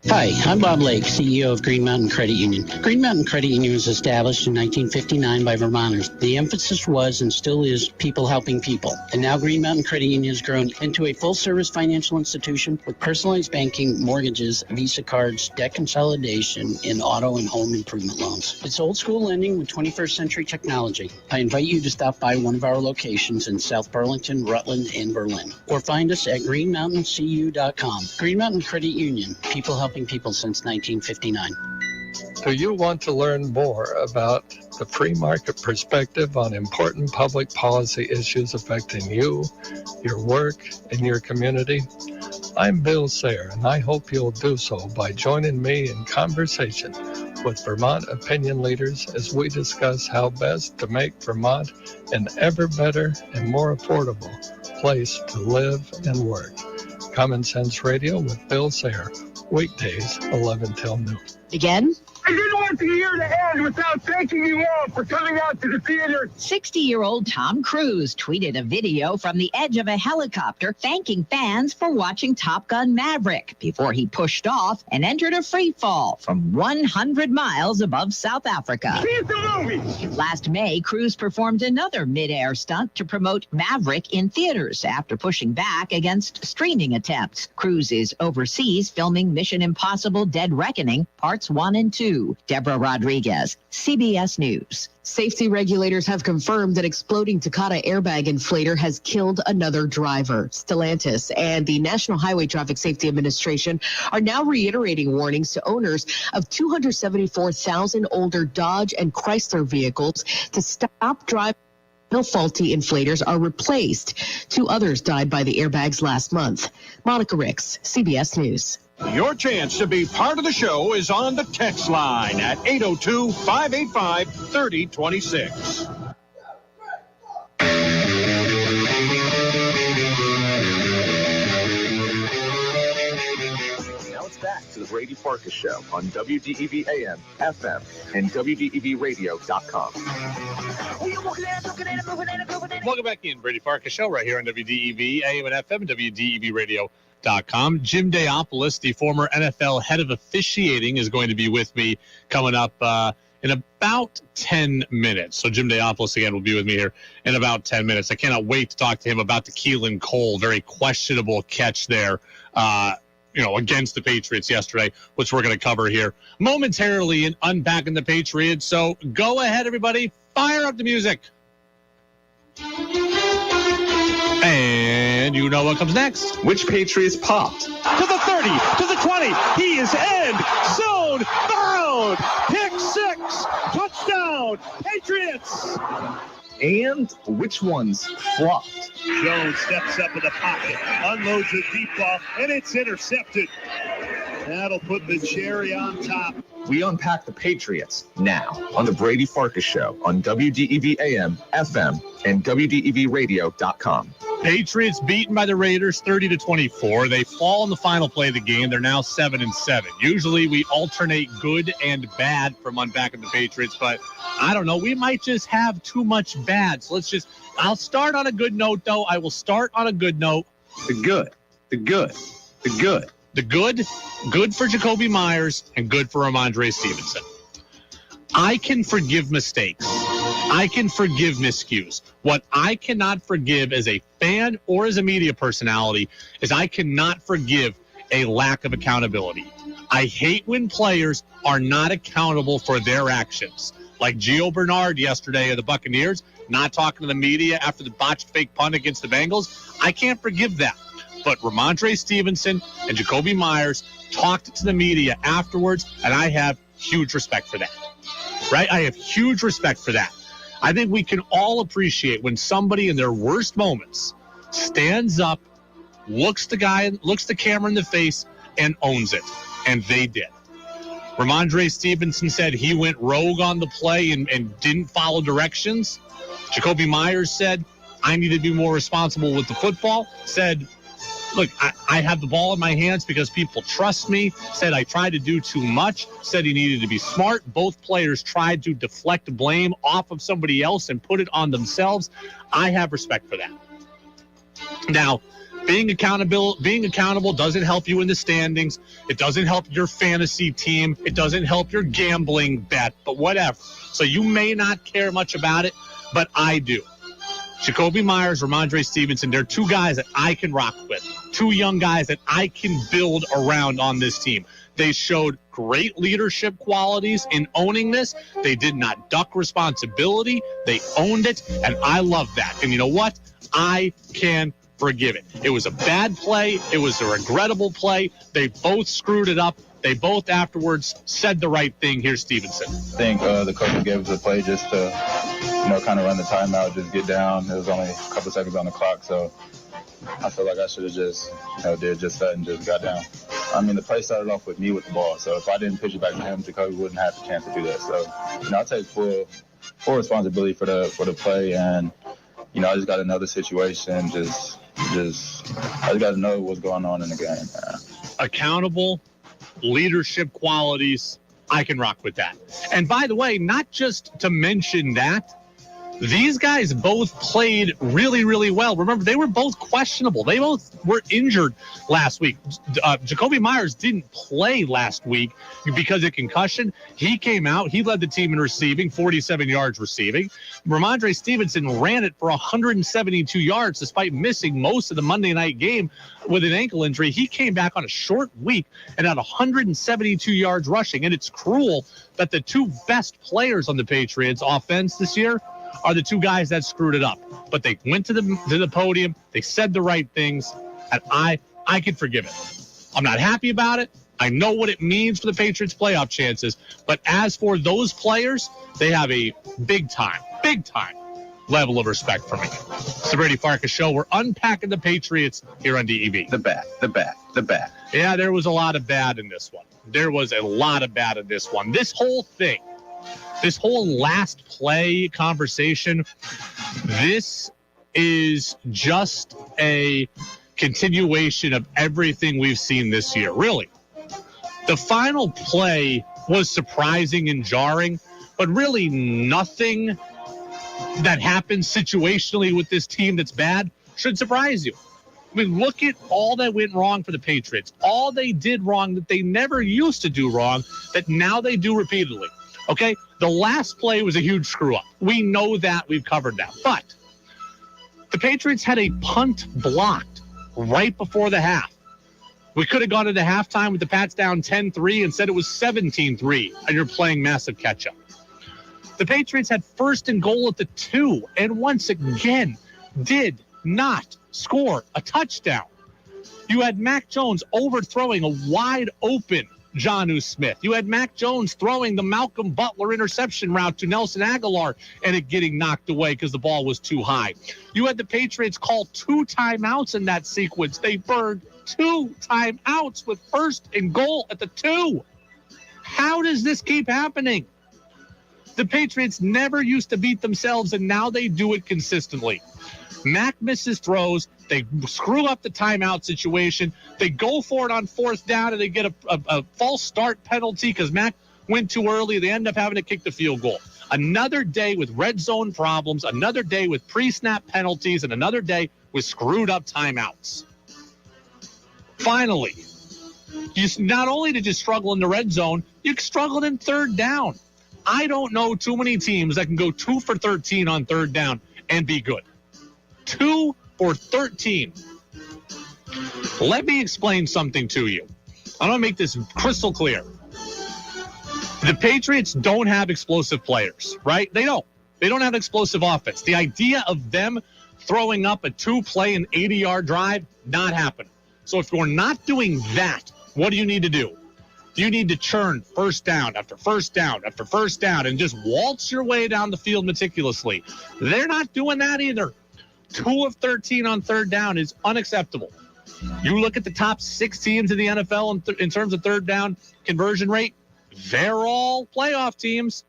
Hi, I'm Bob Lake, CEO of Green Mountain Credit Union. Green Mountain Credit Union was established in 1959 by Vermonters. The emphasis was and still is people helping people. And now Green Mountain Credit Union has grown into a full-service financial institution with personalized banking, mortgages, Visa cards, debt consolidation, and auto and home improvement loans. It's old-school lending with 21st century technology. I invite you to stop by one of our locations in South Burlington, Rutland, and Berlin. Or find us at greenmountaincu.com. Green Mountain Credit Union, people helping people since 1959. Do you want to learn more about the free market perspective on important public policy issues affecting you, your work, and your community? I'm Bill Sayre, and I hope you'll do so by joining me in conversation with Vermont opinion leaders as we discuss how best to make Vermont an ever better and more affordable place to live and work. Common Sense Radio with Bill Sayre, weekdays 11 till noon. Again? I didn't want the year to end without thanking you all for coming out to the theater. 60-year-old Tom Cruise tweeted a video from the edge of a helicopter thanking fans for watching Top Gun Maverick before he pushed off and entered a free fall from 100 miles above South Africa. See the movie. Last May, Cruise performed another mid-air stunt to promote Maverick in theaters after pushing back against screening attempts. Cruise is overseas filming Mission Impossible Dead Reckoning, Parts 1 and 2. Deborah Rodriguez, CBS News. Safety regulators have confirmed that exploding Takata airbag inflator has killed another driver. Stellantis and the National Highway Traffic Safety Administration are now reiterating warnings to owners of 274,000 older Dodge and Chrysler vehicles to stop driving until faulty inflators are replaced. 2 others died by the airbags last month. Monica Ricks, CBS News. Your chance to be part of the show is on the text line at 802-585-3026. Now it's back to the Brady Farkas Show on WDEV AM, FM, and WDEVradio.com. Welcome back in, Brady Farkas Show, right here on WDEV AM and FM, WDEVradio.com. Jim Daopolous, the former NFL head of officiating, is going to be with me coming up in about 10 minutes. So Jim Daopolous, again, will be with me here in about 10 minutes. I cannot wait to talk to him about the Keelan Cole, very questionable catch there, against the Patriots yesterday, which we're going to cover here momentarily in Unpacking the Patriots. So go ahead, everybody. Fire up the music. And you know what comes next. Which Patriots popped? To the 30, to the 20. He is end zone bound. Pick 6. Touchdown. Patriots. And which ones flopped? Jones steps up in the pocket, unloads a deep ball, and it's intercepted. That'll put the cherry on top. We unpack the Patriots now on the Brady Farkas Show on WDEV AM, FM, and WDEVradio.com. Patriots beaten by the Raiders 30-24. They fall in the final play of the game. They're now 7-7. Usually we alternate good and bad from Unpacking the Patriots, but I don't know. We might just have too much bad. So I'll start on a good note, though. I will start on a good note. The good. The good for Jacoby Myers and good for Ramondre Stevenson. I can forgive mistakes. I can forgive miscues. What I cannot forgive as a fan or as a media personality is I cannot forgive a lack of accountability. I hate when players are not accountable for their actions. Like Gio Bernard yesterday of the Buccaneers, not talking to the media after the botched fake punt against the Bengals. I can't forgive that. But Ramondre Stevenson and Jacoby Myers talked to the media afterwards, and I have huge respect for that. Right? I have huge respect for that. I think we can all appreciate when somebody in their worst moments stands up, looks the camera in the face, and owns it. And they did. Ramondre Stevenson said he went rogue on the play and didn't follow directions. Jacoby Myers said, I need to be more responsible with the football. Said, look, I have the ball in my hands because people trust me. Said I tried to do too much. Said he needed to be smart. Both players tried to deflect blame off of somebody else and put it on themselves. I have respect for that. Now, Being accountable doesn't help you in the standings. It doesn't help your fantasy team. It doesn't help your gambling bet, but whatever. So you may not care much about it, but I do. Jacoby Myers, Ramondre Stevenson, they're two guys that I can rock with. Two young guys that I can build around on this team. They showed great leadership qualities in owning this. They did not duck responsibility. They owned it, and I love that. And you know what? I can forgive it. It was a bad play. It was a regrettable play. They both screwed it up. They both afterwards said the right thing. Here's Stevenson. I think the coach gave us a play just to, kind of run the timeout, just get down. There was only a couple seconds on the clock, so I feel like I should have just, did just that and just got down. I mean, the play started off with me with the ball, so if I didn't pitch it back to him, Jacoby wouldn't have the chance to do that. So, I take full responsibility for the play, and I just got another situation. I just got to know what's going on in the game. Accountable, leadership qualities, I can rock with that. And by the way, not just to mention that, these guys both played really, really well. Remember, they were both questionable. They both were injured last week. Jacoby Myers didn't play last week because of concussion. He came out. He led the team in receiving, 47 yards receiving. Ramondre Stevenson ran it for 172 yards despite missing most of the Monday night game with an ankle injury. He came back on a short week and had 172 yards rushing. And it's cruel that the two best players on the Patriots offense this year are the two guys that screwed it up. But they went to the podium, they said the right things, and I can forgive it. I'm not happy about it. I know what it means for the Patriots' playoff chances. But as for those players, they have a big time level of respect for me. It's the Brady Farkas Show. We're unpacking the Patriots here on DEV. The bat. Yeah, there was a lot of bad in this one. This whole thing, this whole last play conversation, this is just a continuation of everything we've seen this year, really. The final play was surprising and jarring, but really nothing that happens situationally with this team that's bad should surprise you. I mean, look at all that went wrong for the Patriots. All they did wrong that they never used to do wrong, that now they do repeatedly. Okay? The last play was a huge screw-up. We know that. We've covered that. But the Patriots had a punt blocked right before the half. We could have gone into halftime with the Pats down 10-3 and said it was 17-3, and you're playing massive catch-up. The Patriots had first and goal at the 2, and once again did not score a touchdown. You had Mac Jones overthrowing a wide-open Jonnu Smith. You had Mac Jones throwing the Malcolm Butler interception route to Nelson Aguilar and it getting knocked away because the ball was too high. You had the Patriots call 2 timeouts in that sequence. They burned 2 timeouts with first and goal at the 2. How does this keep happening? The Patriots never used to beat themselves, and now they do it consistently. Mac misses throws. They screw up the timeout situation. They go for it on 4th down, and they get a false start penalty because Mac went too early. They end up having to kick the field goal. Another day with red zone problems, another day with pre-snap penalties, and another day with screwed up timeouts. Finally, not only did you struggle in the red zone, you struggled in 3rd down. I don't know too many teams that can go 2 for 13 on 3rd down and be good. 2 for 13. Let me explain something to you. I'm going to make this crystal clear. The Patriots don't have explosive players, right? They don't. They don't have explosive offense. The idea of them throwing up a 2-play and 80-yard drive, not happening. So if you're not doing that, what do you need to do? You need to churn first down after first down after first down and just waltz your way down the field meticulously. They're not doing that either. 2 of 13 on 3rd down is unacceptable. You look at the top 6 teams in the NFL in terms of 3rd down conversion rate, they're all playoff teams.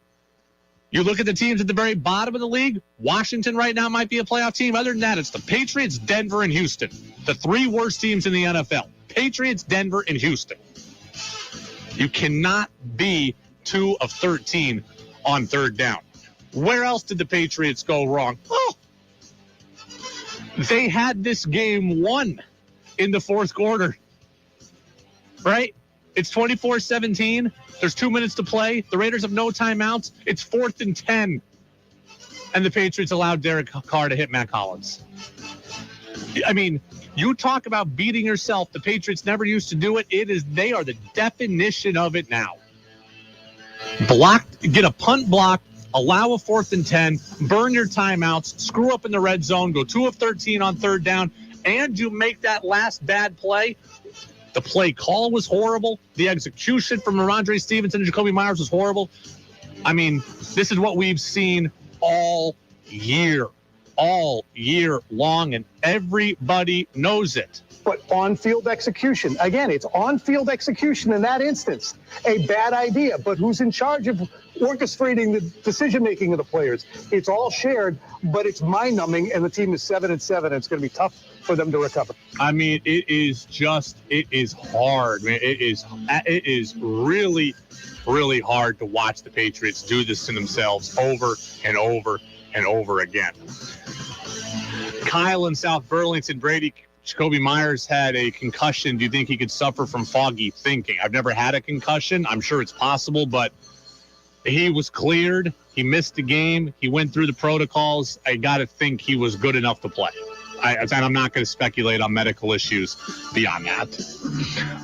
You look at the teams at the very bottom of the league, Washington right now might be a playoff team. Other than that, it's the Patriots, Denver, and Houston. The 3 worst teams in the NFL. Patriots, Denver, and Houston. You cannot be 2 of 13 on 3rd down. Where else did the Patriots go wrong? Oh, they had this game won in the fourth quarter. Right? It's 24-17. There's 2 minutes to play. The Raiders have no timeouts. It's 4th and 10. And the Patriots allowed Derek Carr to hit Matt Collins. I mean, you talk about beating yourself. The Patriots never used to do it. They are the definition of it now. Get a punt block, allow a 4th and 10, burn your timeouts, screw up in the red zone, go 2 of 13 on third down, and you make that last bad play. The play call was horrible. The execution from Ramondre Stevenson and Jacoby Myers was horrible. I mean, this is what we've seen all year long, and everybody knows it. But on-field execution, again, it's on-field execution in that instance. A bad idea, but who's in charge of orchestrating the decision-making of the players? It's all shared, but it's mind-numbing, and the team is 7-7, and it's going to be tough for them to recover. I mean, it is hard, man. It is really, really hard to watch the Patriots do this to themselves over and over and over again. Kyle in South Burlington, Brady, Jacoby Myers had a concussion. Do you think he could suffer from foggy thinking? I've never had a concussion. I'm sure it's possible, but he was cleared. He missed the game. He went through the protocols. I got to think he was good enough to play. And I'm not going to speculate on medical issues beyond that.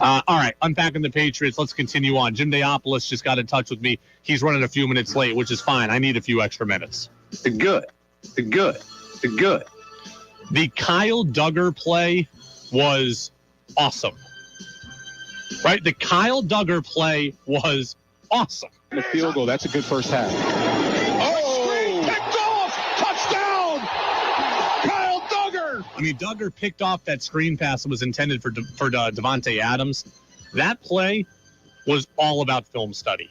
All right, unpacking the Patriots. Let's continue on. Jim Daopolous just got in touch with me. He's running a few minutes late, which is fine. I need a few extra minutes. The good. The Kyle Duggar play was awesome. Right? The Kyle Duggar play was awesome. The field goal, that's a good first half. Picked off! Touchdown! Kyle Duggar! I mean, Duggar picked off that screen pass that was intended for Devontae Adams. That play was all about film study.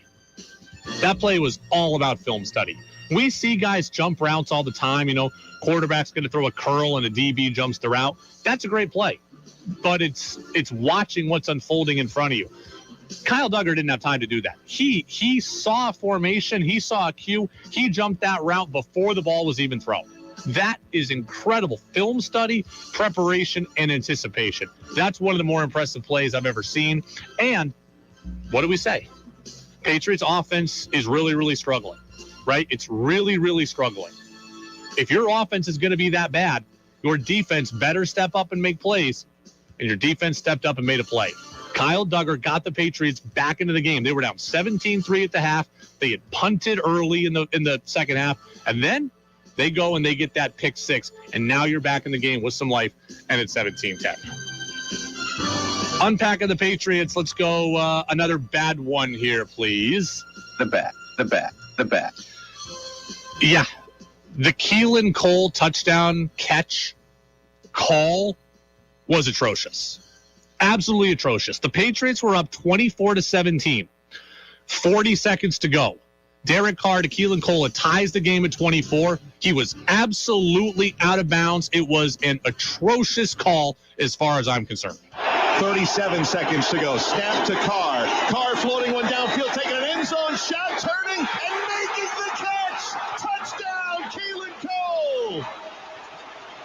We see guys jump routes all the time. You know, quarterback's going to throw a curl and a DB jumps the route. That's a great play. But it's watching what's unfolding in front of you. Kyle Duggar didn't have time to do that. He saw a formation. He saw a cue. He jumped that route before the ball was even thrown. That is incredible. Film study, preparation, and anticipation. That's one of the more impressive plays I've ever seen. And what do we say? Patriots offense is really, really struggling. Right? It's really, really struggling. If your offense is going to be that bad, your defense better step up and make plays. And your defense stepped up and made a play. Kyle Duggar got the Patriots back into the game. They were down 17-3 at the half. They had punted early in the second half. And then they go and they get that pick six. And now you're back in the game with some life. And it's 17-10. Unpacking the Patriots. Let's go another bad one here, please. The bat. Yeah, the Keelan Cole touchdown catch call was atrocious. Absolutely atrocious. The Patriots were up 24-17. 40 seconds to go. Derek Carr to Keelan Cole ties the game at 24. He was absolutely out of bounds. It was an atrocious call as far as I'm concerned. 37 seconds to go. Snap to Carr. Carr floating one downfield, taking an end zone shot, turning and making the catch. Touchdown, Keelan Cole.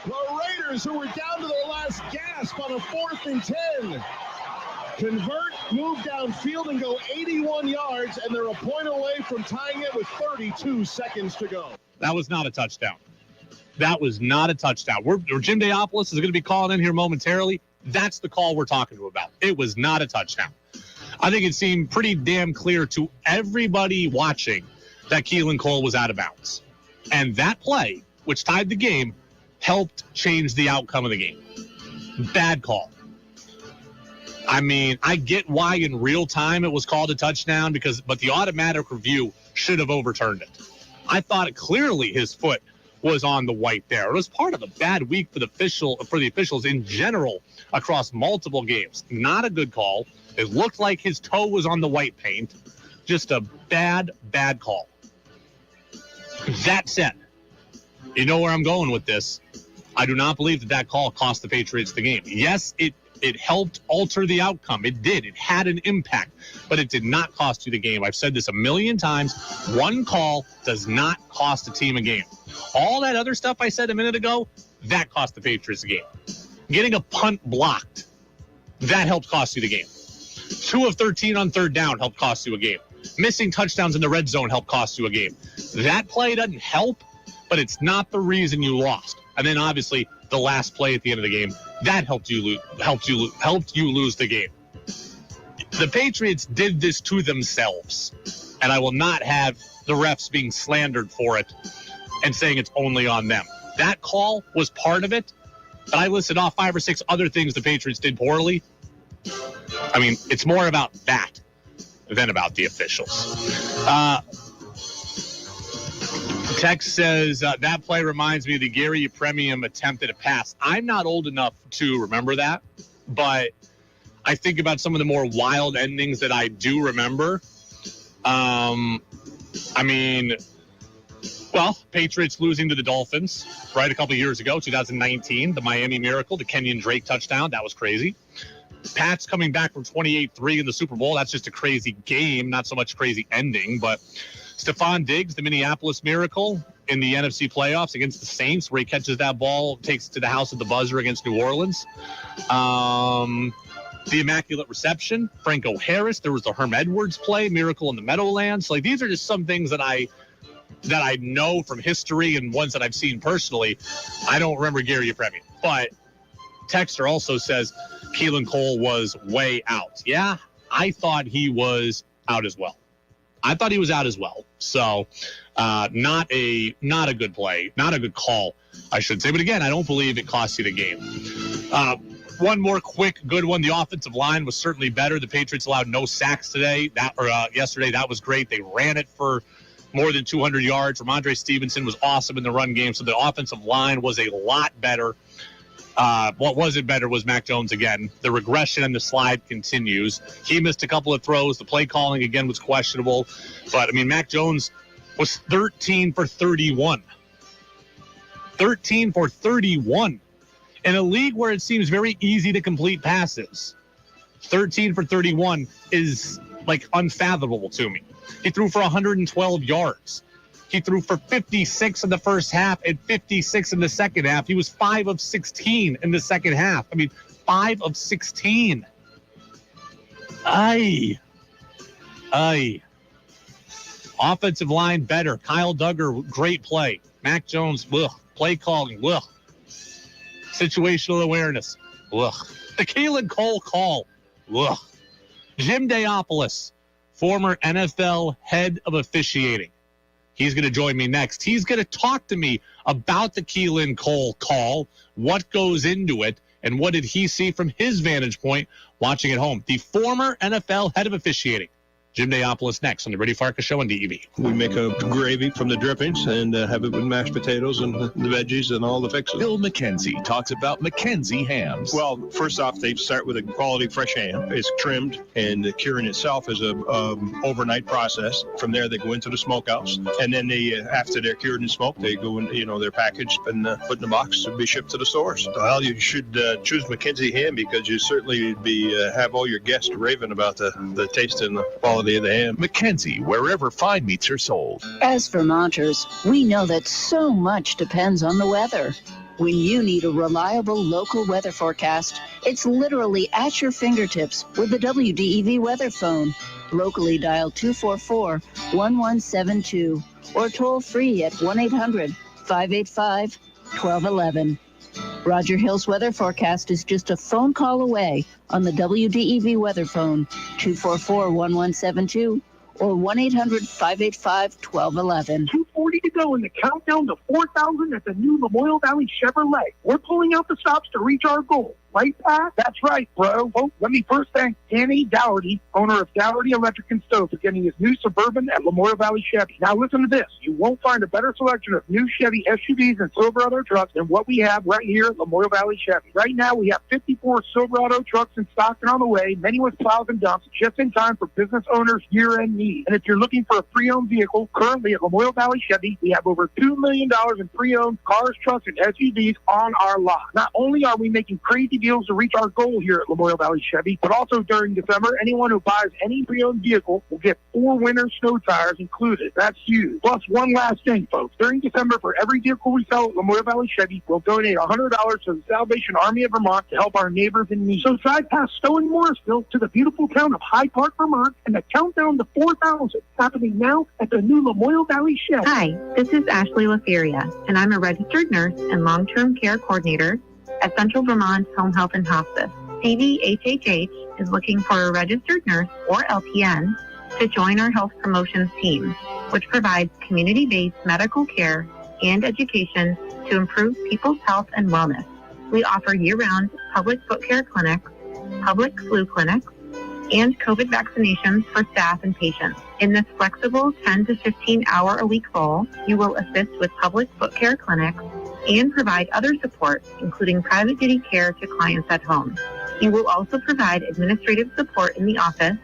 The Raiders, who were down to their last gasp on a 4th and 10, convert, move downfield, and go 81 yards, and they're a point away from tying it with 32 seconds to go. That was not a touchdown. Jim Daopolous is going to be calling in here momentarily. That's the call we're talking about. It was not a touchdown. I think it seemed pretty damn clear to everybody watching that Keelan Cole was out of bounds. And that play, which tied the game, helped change the outcome of the game. Bad call. I mean, I get why in real time it was called a touchdown but the automatic review should have overturned it. I thought it clearly his foot was on the white there. It was part of a bad week for the officials in general across multiple games. Not a good call. It looked like his toe was on the white paint. Just a bad call. That said, you know where I'm going with this. I do not believe that call cost the Patriots the game. Yes, it helped alter the outcome. It did. It had an impact, but it did not cost you the game. I've said this a million times. One call does not cost a team a game. All that other stuff I said a minute ago, that cost the Patriots the game. Getting a punt blocked That helped cost you the game. 2 of 13 on third down helped cost you a game. Missing touchdowns in the red zone helped cost you a game. That play doesn't help, but it's not the reason you lost. And then obviously the last play at the end of the game, that helped you lose the game. The Patriots did this to themselves, and I will not have the refs being slandered for it and saying it's only on them. That call was part of it, but I listed off 5 or 6 other things the Patriots did poorly. I mean, it's more about that than about the officials. Text says, that play reminds me of the Gary Yepremian attempt at a pass. I'm not old enough to remember that, but I think about some of the more wild endings that I do remember. Patriots losing to the Dolphins, right, a couple years ago, 2019, the Miami Miracle, the Kenyon Drake touchdown. That was crazy. Pats coming back from 28-3 in the Super Bowl. That's just a crazy game, not so much crazy ending. But Stephon Diggs, the Minneapolis Miracle in the NFC playoffs against the Saints, where he catches that ball, takes it to the house at the buzzer against New Orleans. The Immaculate Reception, Franco Harris. There was the Herm Edwards play, Miracle in the Meadowlands. Like, these are just some things that I know from history and ones that I've seen personally. I don't remember Gary Yepremian. But Texter also says Keelan Cole was way out. Yeah, I thought he was out as well. So not a good play, not a good call, I should say. But again, I don't believe it cost you the game. One more quick good one. The offensive line was certainly better. The Patriots allowed no sacks yesterday. That was great. They ran it for more than 200 yards. Ramondre Stevenson was awesome in the run game. So the offensive line was a lot better. What wasn't better was Mac Jones again. The regression and the slide continues. He missed a couple of throws. The play calling again was questionable. But, I mean, Mac Jones was 13 for 31. 13 for 31. In a league where it seems very easy to complete passes, 13 for 31 is, like, unfathomable to me. He threw for 112 yards. He threw for 56 in the first half and 56 in the second half. He was 5 of 16 in the second half. I mean, 5 of 16. Aye. Offensive line better. Kyle Duggar, great play. Mac Jones, play calling, situational awareness, The Keelan Cole call, Jim Daopolous, former NFL head of officiating. He's going to join me next. He's going to talk to me about the Keelan Cole call, what goes into it, and what did he see from his vantage point watching at home. The former NFL head of officiating, Jim Daopolous, next on the Brady Farkas Show on DEV. We make a gravy from the drippings and have it with mashed potatoes and the veggies and all the fixes. Bill McKenzie talks about McKenzie hams. Well, first off, they start with a quality fresh ham. It's trimmed, and the curing itself is a overnight process. From there, they go into the smokehouse, and then they, after they're cured and smoked, they go in, they're packaged and put in a box to be shipped to the stores. Well, you should choose McKenzie ham because you certainly have all your guests raving about the taste and the quality of the ham. McKenzie, wherever fine meats are sold. As Vermonters, we know that so much depends on the weather. When you need a reliable local weather forecast, it's literally at your fingertips with the WDEV weather phone. Locally dial 244-1172 or toll free at 1-800-585-1211. Roger Hill's weather forecast is just a phone call away on the WDEV weather phone, 244-1172 or 1-800-585-1211. 240 to go in the countdown to 4,000 at the new Memorial Valley Chevrolet. We're pulling out the stops to reach our goal. Right, Pat? That's right, bro. Oh, let me first thank Danny Dougherty, owner of Dougherty Electric and Stove, for getting his new Suburban at Memorial Valley Chevy. Now listen to this. You won't find a better selection of new Chevy SUVs and Silverado trucks than what we have right here at Memorial Valley Chevy. Right now, we have 54 Silverado trucks in stock and on the way, many with plows and dumps, just in time for business owners' year-end needs. And if you're looking for a pre-owned vehicle, currently at Memorial Valley Chevy, we have over $2 million in pre-owned cars, trucks, and SUVs on our lot. Not only are we making crazy deals to reach our goal here at Lamoille Valley Chevy. But also during December, anyone who buys any pre-owned vehicle will get 4 winter snow tires included. That's huge. Plus, one last thing, folks. During December, for every vehicle we sell at Lamoille Valley Chevy, we'll donate $100 to the Salvation Army of Vermont to help our neighbors in need. So drive past Stowe and Morrisville to the beautiful town of Hyde Park, Vermont, and the countdown to 4,000 happening now at the new Lamoille Valley Chevy. Hi, this is Ashley LaFeria, and I'm a registered nurse and long-term care coordinator at Central Vermont Home Health and Hospice. CVHHH is looking for a registered nurse or LPN to join our health promotions team, which provides community-based medical care and education to improve people's health and wellness. We offer year-round public foot care clinics, public flu clinics, and COVID vaccinations for staff and patients. In this flexible 10 to 15 hour a week role, you will assist with public foot care clinics and provide other support, including private duty care to clients at home. You will also provide administrative support in the office,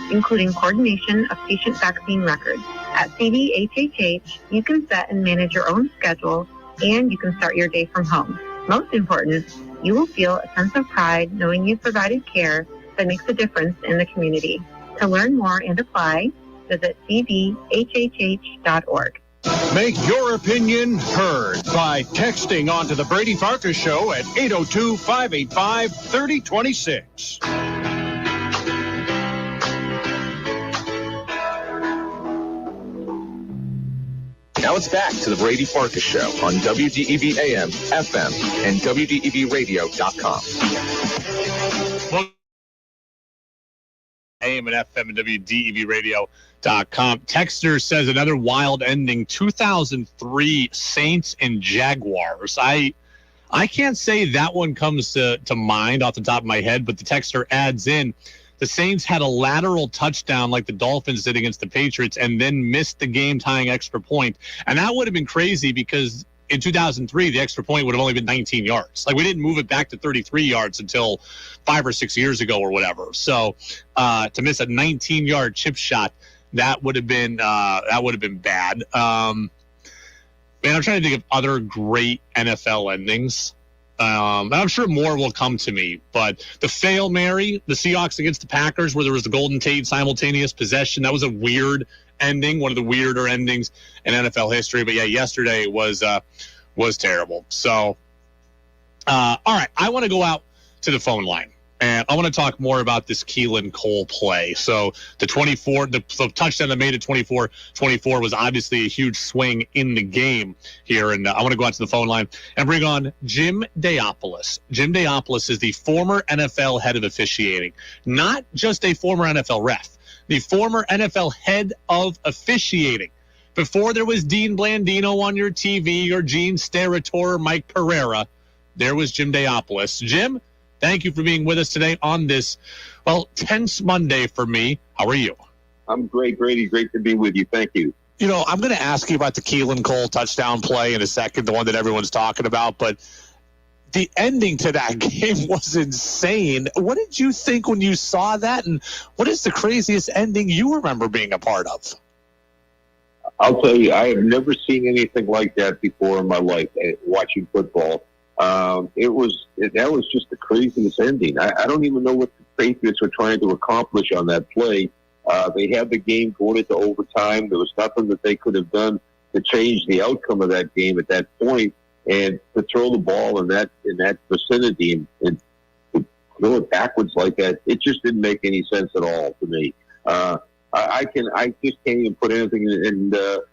including coordination of patient vaccine records. At CVHHH, you can set and manage your own schedule, and you can start your day from home. Most important, you will feel a sense of pride knowing you've provided care that makes a difference in the community. To learn more and apply, visit cvhhh.org. Make your opinion heard by texting onto the Brady Farkas Show at 802-585-3026. Now it's back to the Brady Farkas Show on WDEV AM, FM, and WDEVradio.com. AM and FM and WDEVradio.com. Texter says another wild ending, 2003 Saints and Jaguars. I can't say that one comes to mind off the top of my head, but the texter adds in, the Saints had a lateral touchdown like the Dolphins did against the Patriots and then missed the game-tying extra point. And that would have been crazy because in 2003, the extra point would have only been 19 yards. Like, we didn't move it back to 33 yards until 5 or 6 years ago or whatever. So to miss a 19-yard chip shot, that would have been bad. Man, I'm trying to think of other great NFL endings. I'm sure more will come to me, but the Fail Mary, the Seahawks against the Packers, where there was the Golden Tate simultaneous possession, that was a weird ending, one of the weirder endings in NFL history. But yeah, yesterday was terrible. So, all right, I want to go out to the phone line, and I want to talk more about this Keelan Cole play. So the touchdown that made it 24-24 was obviously a huge swing in the game here. And I want to go out to the phone line and bring on Jim Daopolous. Jim Daopolous is the former NFL head of officiating, not just a former NFL ref, the former NFL head of officiating. Before there was Dean Blandino on your TV or Gene Steratore or Mike Pereira, there was Jim Daopolous. Jim, thank you for being with us today on this, tense Monday for me. How are you? I'm great, Brady. Great to be with you. Thank you. You know, I'm going to ask you about the Keelan Cole touchdown play in a second, the one that everyone's talking about, but the ending to that game was insane. What did you think when you saw that, and what is the craziest ending you remember being a part of? I'll tell you, I have never seen anything like that before in my life, watching football. That was just the craziest ending. I don't even know what the Patriots were trying to accomplish on that play. They had the game going into overtime. There was nothing that they could have done to change the outcome of that game at that point. And to throw the ball in that vicinity and throw it backwards like that, it just didn't make any sense at all to me. I just can't even put anything in the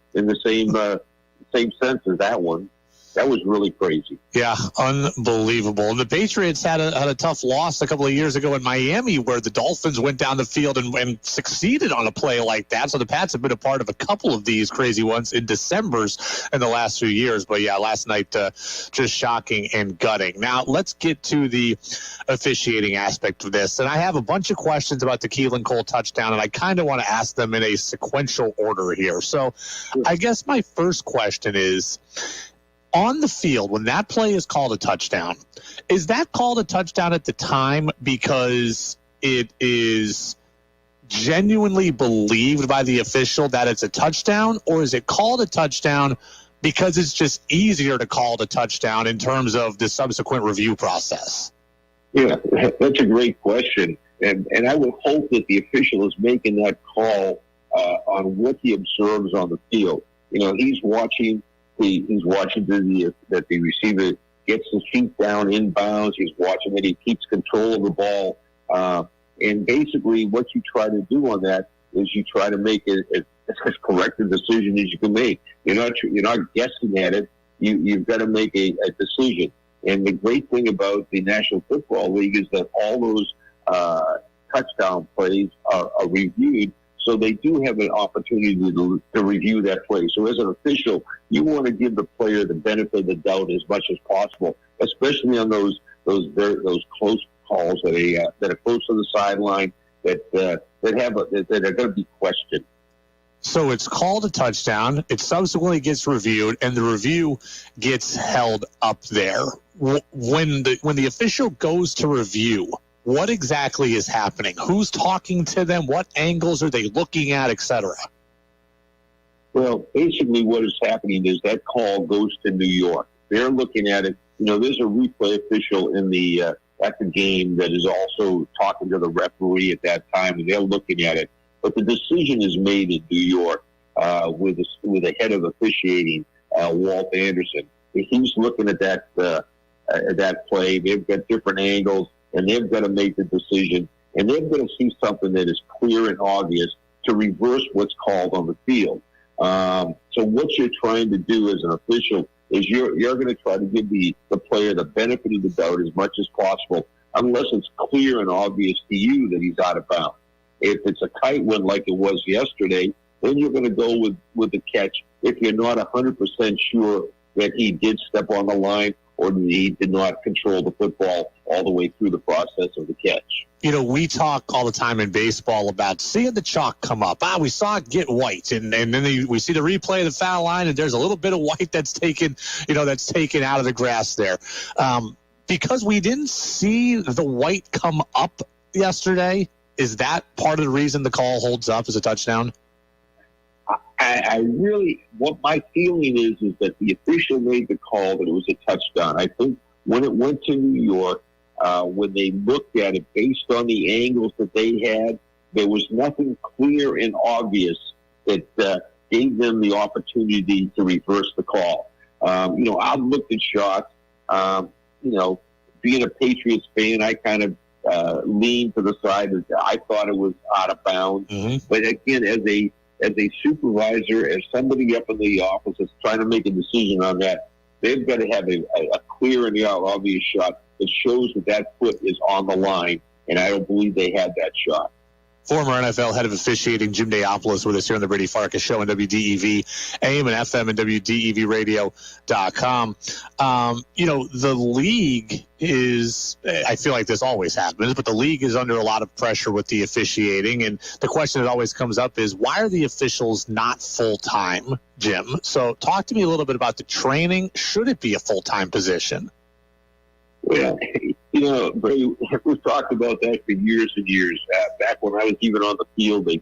same sense as that one. That was really crazy. Yeah, unbelievable. The Patriots had a tough loss a couple of years ago in Miami where the Dolphins went down the field and succeeded on a play like that. So the Pats have been a part of a couple of these crazy ones in Decembers in the last few years. But, yeah, last night just shocking and gutting. Now, let's get to the officiating aspect of this. And I have a bunch of questions about the Keelan Cole touchdown, and I kind of want to ask them in a sequential order here. So I guess my first question is, on the field, when that play is called a touchdown, is that called a touchdown at the time because it is genuinely believed by the official that it's a touchdown, or is it called a touchdown because it's just easier to call it a touchdown in terms of the subsequent review process? Yeah, that's a great question. And I would hope that the official is making that call on what he observes on the field. You know, he's watching that the receiver gets his feet down inbounds. He's watching that he keeps control of the ball. And basically what you try to do on that is you try to make it as correct a decision as you can make. You're not guessing at it. You've got to make a decision. And the great thing about the National Football League is that all those touchdown plays are reviewed, so they do have an opportunity to review that play. So as an official, you want to give the player the benefit of the doubt as much as possible, especially on those close calls that are close to the sideline that are going to be questioned. So it's called a touchdown. It subsequently gets reviewed, and the review gets held up there. When the official goes to review, what exactly is happening? Who's talking to them? What angles are they looking at, etc.? Well, basically what is happening is that call goes to New York. They're looking at it. You know, there's a replay official at the game that is also talking to the referee at that time, and they're looking at it. But the decision is made in New York with the head of officiating, Walt Anderson. He's looking at that play. They've got different angles, and they've got to make the decision. And they've got to see something that is clear and obvious to reverse what's called on the field. So what you're trying to do as an official is you're going to try to give the player the benefit of the doubt as much as possible, unless it's clear and obvious to you that he's out of bounds. If it's a tight one like it was yesterday, then you're going to go with the catch if you're not 100% sure that he did step on the line or he did not control the football all the way through the process of the catch. You know, we talk all the time in baseball about seeing the chalk come up. We saw it get white, and then we see the replay of the foul line, and there's a little bit of white that's taken out of the grass there. Because we didn't see the white come up yesterday, is that part of the reason the call holds up as a touchdown? What my feeling is that the official made the call that it was a touchdown. I think when it went to New York, when they looked at it based on the angles that they had, there was nothing clear and obvious that gave them the opportunity to reverse the call. I've looked at shots. Being a Patriots fan, I kind of lean to the side that I thought it was out of bounds. Mm-hmm. But again, as a supervisor, as somebody up in the office that's trying to make a decision on that, they've got to have a clear and obvious shot that shows that foot is on the line, and I don't believe they had that shot. Former NFL head of officiating Jim Daopolous with us here on the Brady Farkas Show on WDEV, AM and FM, and WDEVradio.com. The league is, I feel like this always happens, but the league is under a lot of pressure with the officiating, and the question that always comes up is, why are the officials not full-time, Jim? So talk to me a little bit about the training. Should it be a full-time position? Well, Brady, we've talked about that for years and years. Back when I was even on the field, they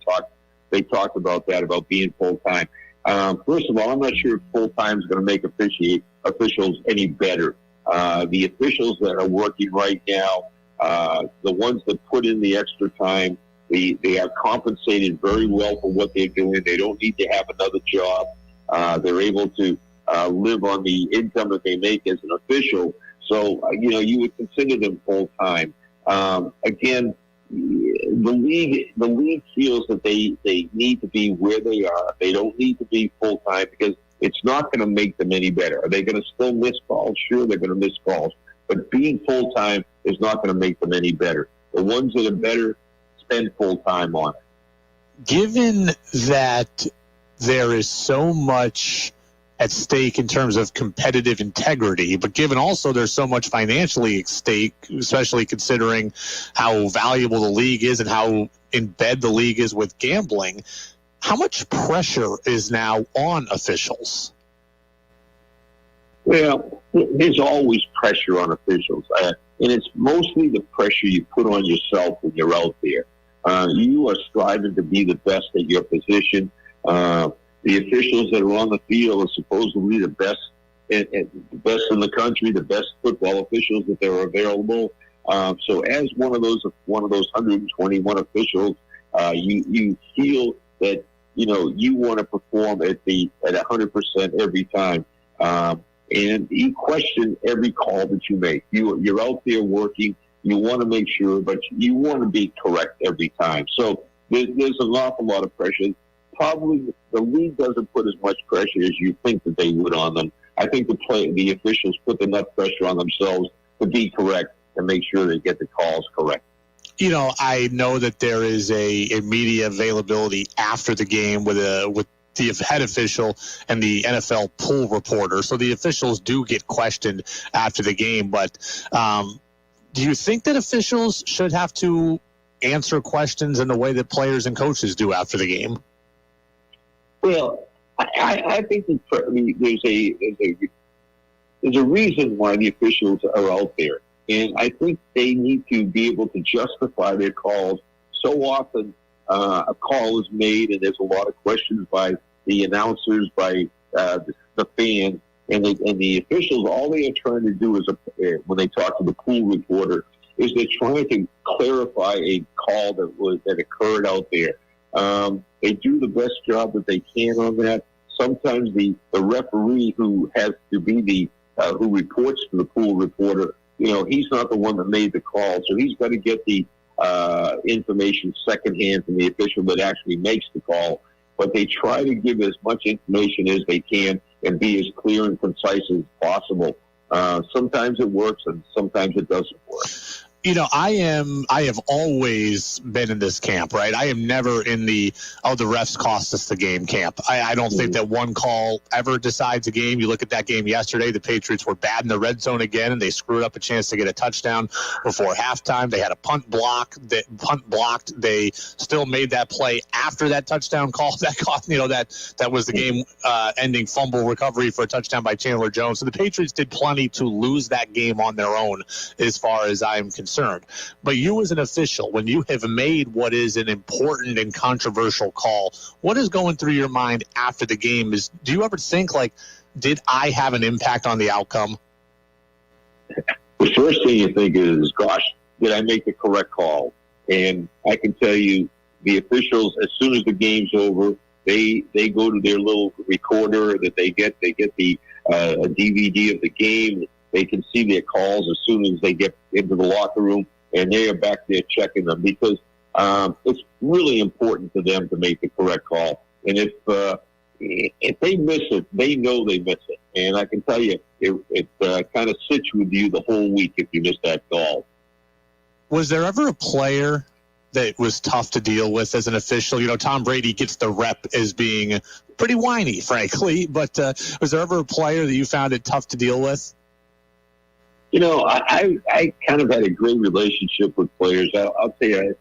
talked about that, about being full-time. First of all, I'm not sure if full-time is going to make officials any better. The officials that are working right now, the ones that put in the extra time, they are compensated very well for what they're doing. They don't need to have another job. They're able to live on the income that they make as an official. So, you would consider them full-time. Again, the league feels that they need to be where they are. They don't need to be full-time because it's not going to make them any better. Are they going to still miss calls? Sure, they're going to miss calls. But being full-time is not going to make them any better. The ones that are better spend full-time on it. Given that there is so much at stake in terms of competitive integrity, but given also there's so much financially at stake, especially considering how valuable the league is and how in bed the league is with gambling, how much pressure is now on officials? Well, there's always pressure on officials, and it's mostly the pressure you put on yourself when you're out there. You are striving to be the best at your position. The officials that are on the field are supposedly the best in the country, the best football officials that are available. So as one of those 121 officials, you feel that you want to perform at 100% every time, and you question every call that you make. You're out there working. You want to make sure, but you want to be correct every time. So there's an awful lot of pressure. Probably the league doesn't put as much pressure as you think that they would on them. I think the officials put enough pressure on themselves to be correct and make sure they get the calls correct. I know that there is a media availability after the game with the head official and the NFL pool reporter. So the officials do get questioned after the game. But do you think that officials should have to answer questions in the way that players and coaches do after the game? Well, I think there's a reason why the officials are out there. And I think they need to be able to justify their calls. So often a call is made and there's a lot of questions by the announcers, by the fans, and the officials. All they are trying to do is, when they talk to the pool reporter, is they're trying to clarify a call that occurred out there. They do the best job that they can on that. Sometimes the referee who has to be who reports to the pool reporter, he's not the one that made the call, so he's got to get the information secondhand from the official that actually makes the call. But they try to give as much information as they can and be as clear and concise as possible. Sometimes it works and sometimes it doesn't work. I have always been in this camp, right? I am never in the refs cost us the game camp. I don't think that one call ever decides a game. You look at that game yesterday, the Patriots were bad in the red zone again, and they screwed up a chance to get a touchdown before halftime. They had a punt blocked. They still made that play after that touchdown call. That cost, that was the game ending fumble recovery for a touchdown by Chandler Jones. So the Patriots did plenty to lose that game on their own as far as I am concerned. But you as an official, when you have made what is an important and controversial call, what is going through your mind after the game? Do you ever think, did I have an impact on the outcome? The first thing you think is, gosh, did I make the correct call? And I can tell you, the officials, as soon as the game's over, they go to their little recorder that they get the a DVD of the game. They can see their calls as soon as they get into the locker room, and they are back there checking them because it's really important to them to make the correct call. And if they miss it, they know they miss it. And I can tell you, it kind of sits with you the whole week if you miss that call. Was there ever a player that was tough to deal with as an official? Tom Brady gets the rep as being pretty whiny, frankly. But was there ever a player that you found it tough to deal with? I kind of had a great relationship with players. I'll tell you,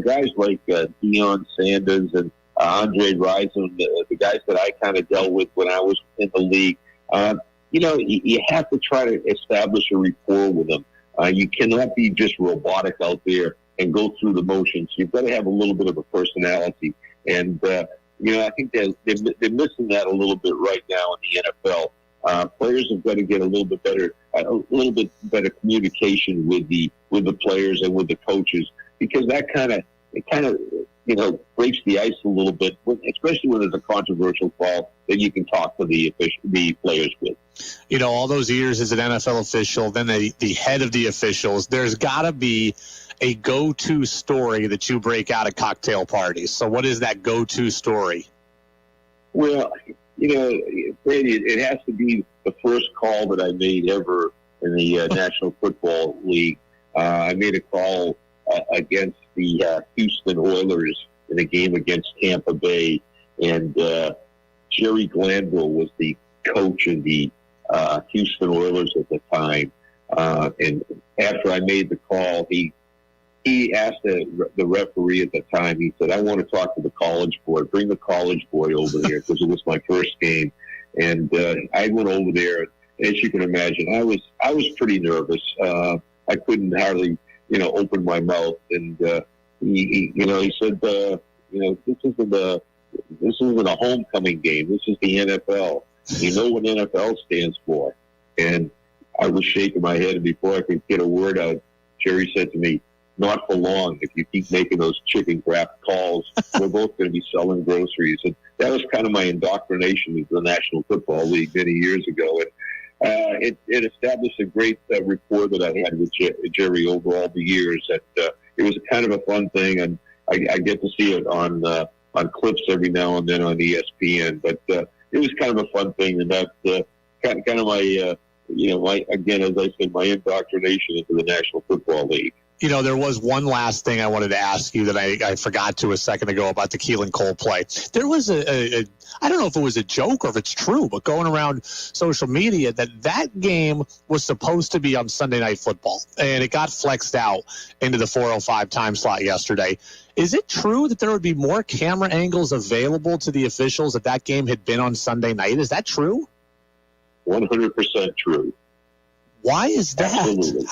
guys like Deion Sanders and Andre Rison, the guys that I kind of dealt with when I was in the league. You have to try to establish a rapport with them. You cannot be just robotic out there and go through the motions. You've got to have a little bit of a personality. And, I think they're missing that a little bit right now in the NFL. Players have got to get a little bit better communication with the players and with the coaches, because that kind of breaks the ice a little bit, especially when there's a controversial call that you can talk to the players with. All those years as an NFL official, then the head of the officials, there's got to be a go-to story that you break out at cocktail parties. So what is that go-to story? Well, Brady, it has to be the first call that I made ever in the National Football League. I made a call against the Houston Oilers in a game against Tampa Bay, and Jerry Glanville was the coach of the Houston Oilers at the time. And after I made the call, he asked the referee at the time, he said, I want to talk to the college boy. Bring the college boy over there, because it was my first game. And I went over there. As you can imagine, I was pretty nervous. I couldn't hardly, open my mouth. And he said, this isn't a homecoming game. This is the NFL. You know what NFL stands for. And I was shaking my head, and before I could get a word out, Jerry said to me, "Not for long. If you keep making those chicken crap calls, we're both going to be selling groceries." And that was kind of my indoctrination into the National Football League many years ago. And it established a great rapport that I had with Jerry over all the years. That it was kind of a fun thing, and I get to see it on clips every now and then on ESPN. But it was kind of a fun thing, and that's kind of my again, as I said, my indoctrination into the National Football League. There was one last thing I wanted to ask you that I forgot to a second ago about the Keelan Cole play. There was I don't know if it was a joke or if it's true, but going around social media that game was supposed to be on Sunday Night Football, and it got flexed out into the 4:05 time slot yesterday. Is it true that there would be more camera angles available to the officials if that game had been on Sunday night? Is that true? 100% true. Why is that? Absolutely.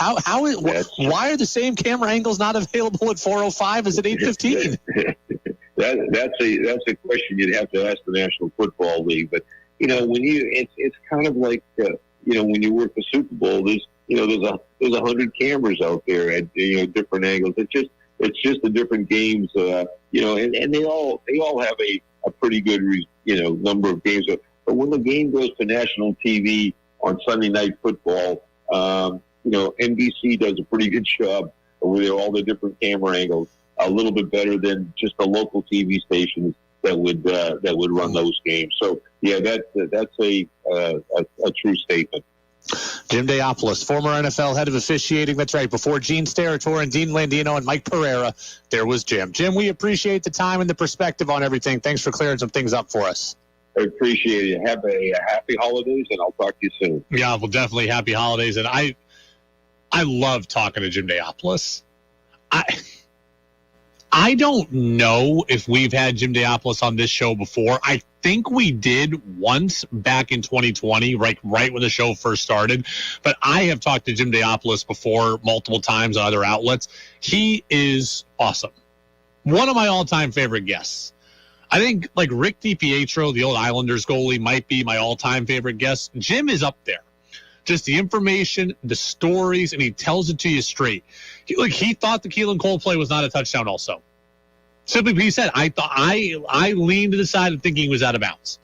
Why are the same camera angles not available at 4:05 as at 8:15? That's a question you'd have to ask the National Football League. But when it's kind of like when you work the Super Bowl, there's 100 cameras out there at different angles. It's just the different games, and they all have a pretty good number of games. But when the game goes to national TV on Sunday Night Football, NBC does a pretty good job with all the different camera angles, a little bit better than just the local TV stations that would run those games. So yeah, that's a true statement. Jim Daopolous, former NFL head of officiating. That's right. Before Gene Steratore and Dean Landino and Mike Pereira, there was Jim. Jim, we appreciate the time and the perspective on everything. Thanks for clearing some things up for us. I appreciate it. Have a happy holidays, and I'll talk to you soon. Yeah, well, definitely happy holidays. And I love talking to Jim Daopolous. I don't know if we've had Jim Daopolous on this show before. I think we did once back in 2020, right when the show first started. But I have talked to Jim Daopolous before multiple times on other outlets. He is awesome. One of my all-time favorite guests. I think like Rick DiPietro, the old Islanders goalie, might be my all-time favorite guest. Jim is up there. Just the information, the stories, and he tells it to you straight. He thought the Keelan Cole play was not a touchdown also. Simply, he said, I leaned to the side of thinking he was out of bounds.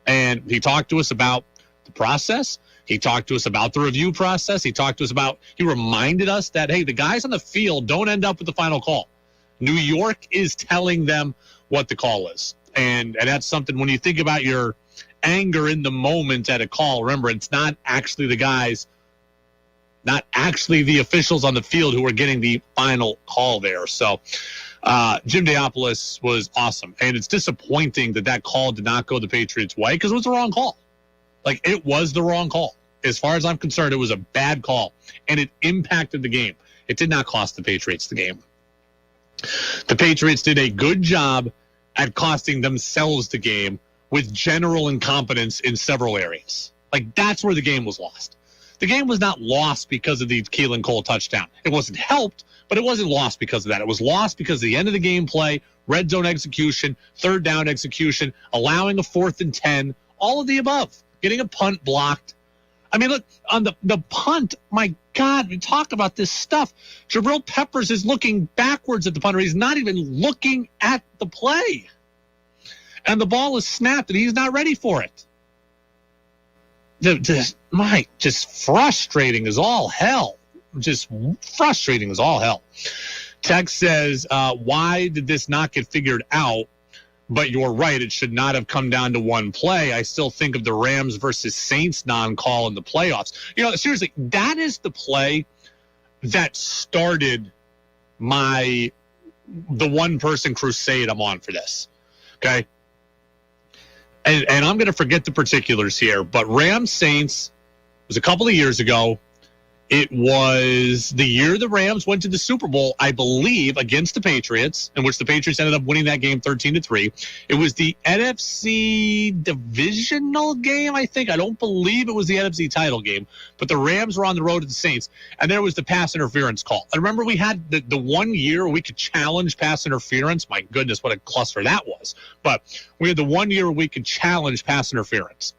And he talked to us about the process. He talked to us about the review process. He reminded us that, hey, the guys on the field don't end up with the final call. New York is telling them what the call is. And that's something when you think about your anger in the moment at a call, remember, it's not actually the guys, not actually the officials on the field who are getting the final call there. So Jim Daopolous was awesome. And it's disappointing that call did not go the Patriots' way because it was the wrong call. It was the wrong call. As far as I'm concerned, it was a bad call. And it impacted the game. It did not cost the Patriots the game. The Patriots did a good job at costing themselves the game with general incompetence in several areas. That's where the game was lost. The game was not lost because of the Keelan Cole touchdown. It wasn't helped, but it wasn't lost because of that. It was lost because of the end of the game play, red zone execution, third down execution, allowing a 4th and 10, all of the above, getting a punt blocked. I mean, look, on the punt, my God, we talk about this stuff. Jabril Peppers is looking backwards at the punter. He's not even looking at the play. And the ball is snapped, and he's not ready for it. Just frustrating as all hell. Just frustrating as all hell. Text says, why did this not get figured out? But you're right, it should not have come down to one play. I still think of the Rams versus Saints non-call in the playoffs. Seriously, that is the play that started the one-person crusade I'm on for this. Okay? And I'm going to forget the particulars here, but Rams-Saints was a couple of years ago. It was the year the Rams went to the Super Bowl, I believe, against the Patriots, in which the Patriots ended up winning that game 13-3. It was the NFC divisional game, I think. I don't believe it was the NFC title game, but the Rams were on the road to the Saints, and there was the pass interference call. I remember we had the 1 year we could challenge pass interference. My goodness, what a cluster that was. But we had the 1 year we could challenge pass interference.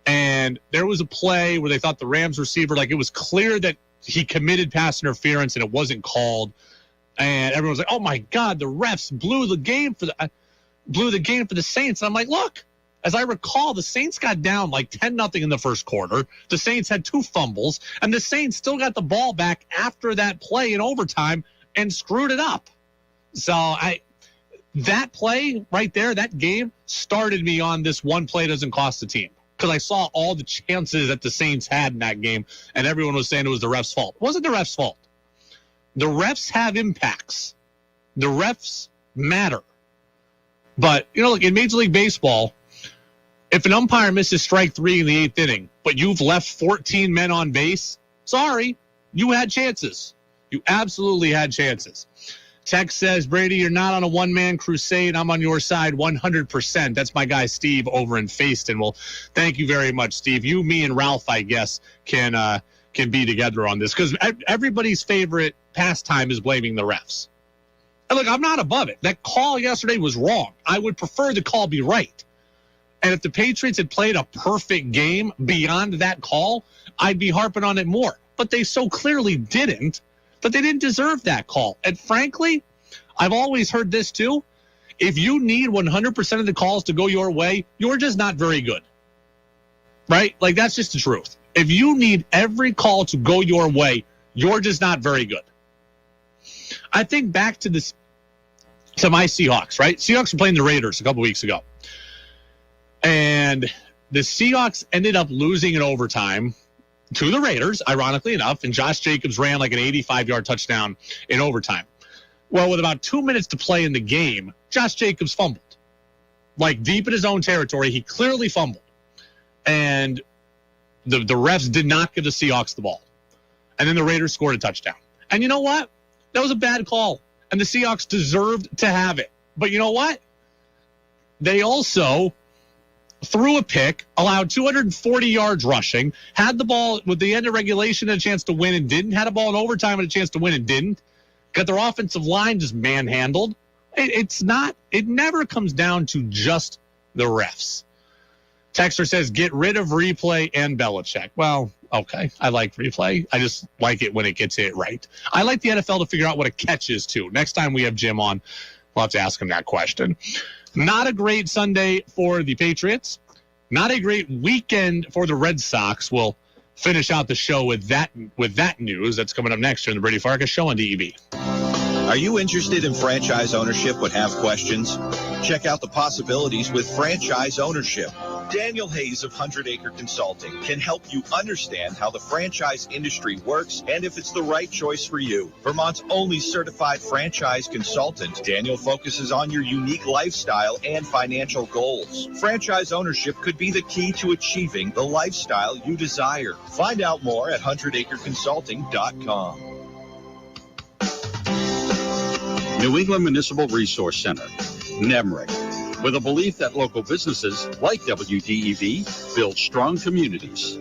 And there was a play where they thought the Rams receiver, it was clear that he committed pass interference and it wasn't called. And everyone was like, oh, my God, the refs blew the game for the Saints. And I'm like, look, as I recall, the Saints got down like 10-0 in the first quarter. The Saints had 2 fumbles, and the Saints still got the ball back after that play in overtime and screwed it up. So that play right there, that game, started me on this one play doesn't cost the team. Because I saw all the chances that the Saints had in that game, and everyone was saying it was the ref's fault. It wasn't the ref's fault. The refs have impacts. The refs matter. But, look, in Major League Baseball, if an umpire misses strike 3 in the 8th inning, but you've left 14 men on base, sorry, you had chances. You absolutely had chances. Text says, Brady, you're not on a one-man crusade. I'm on your side 100%. That's my guy Steve over in Fayston. Well, thank you very much, Steve. You, me, and Ralph, I guess, can be together on this because everybody's favorite pastime is blaming the refs. And look, I'm not above it. That call yesterday was wrong. I would prefer the call be right. And if the Patriots had played a perfect game beyond that call, I'd be harping on it more. But they so clearly didn't. But they didn't deserve that call. And frankly, I've always heard this too. If you need 100% of the calls to go your way, you're just not very good. Right? Like, that's just the truth. If you need every call to go your way, you're just not very good. I think back to my Seahawks, right? Seahawks were playing the Raiders a couple weeks ago. And the Seahawks ended up losing in overtime to the Raiders, ironically enough, and Josh Jacobs ran like an 85-yard touchdown in overtime. Well, with about 2 minutes to play in the game, Josh Jacobs fumbled. Like, deep in his own territory, he clearly fumbled. And the refs did not give the Seahawks the ball. And then the Raiders scored a touchdown. And you know what? That was a bad call. And the Seahawks deserved to have it. But you know what? They also threw a pick, allowed 240 yards rushing, had the ball with the end of regulation and a chance to win and didn't, had a ball in overtime and a chance to win and didn't, got their offensive line just manhandled. It never comes down to just the refs. Texter says, get rid of replay and Belichick. Well, okay, I like replay. I just like it when it gets it right. I like the NFL to figure out what a catch is, too. Next time we have Jim on, we'll have to ask him that question. Not a great Sunday for the Patriots. Not a great weekend for the Red Sox. We'll finish out the show with that news. That's coming up next here on the Brady Farkas Show on DEV. Are you interested in franchise ownership but have questions? Check out the possibilities with franchise ownership. Daniel Hayes of 100 Acre Consulting can help you understand how the franchise industry works and if it's the right choice for you. Vermont's only certified franchise consultant, Daniel focuses on your unique lifestyle and financial goals. Franchise ownership could be the key to achieving the lifestyle you desire. Find out more at 100acreconsulting.com. New England Municipal Resource Center, NEMRIC, with a belief that local businesses like WDEV build strong communities.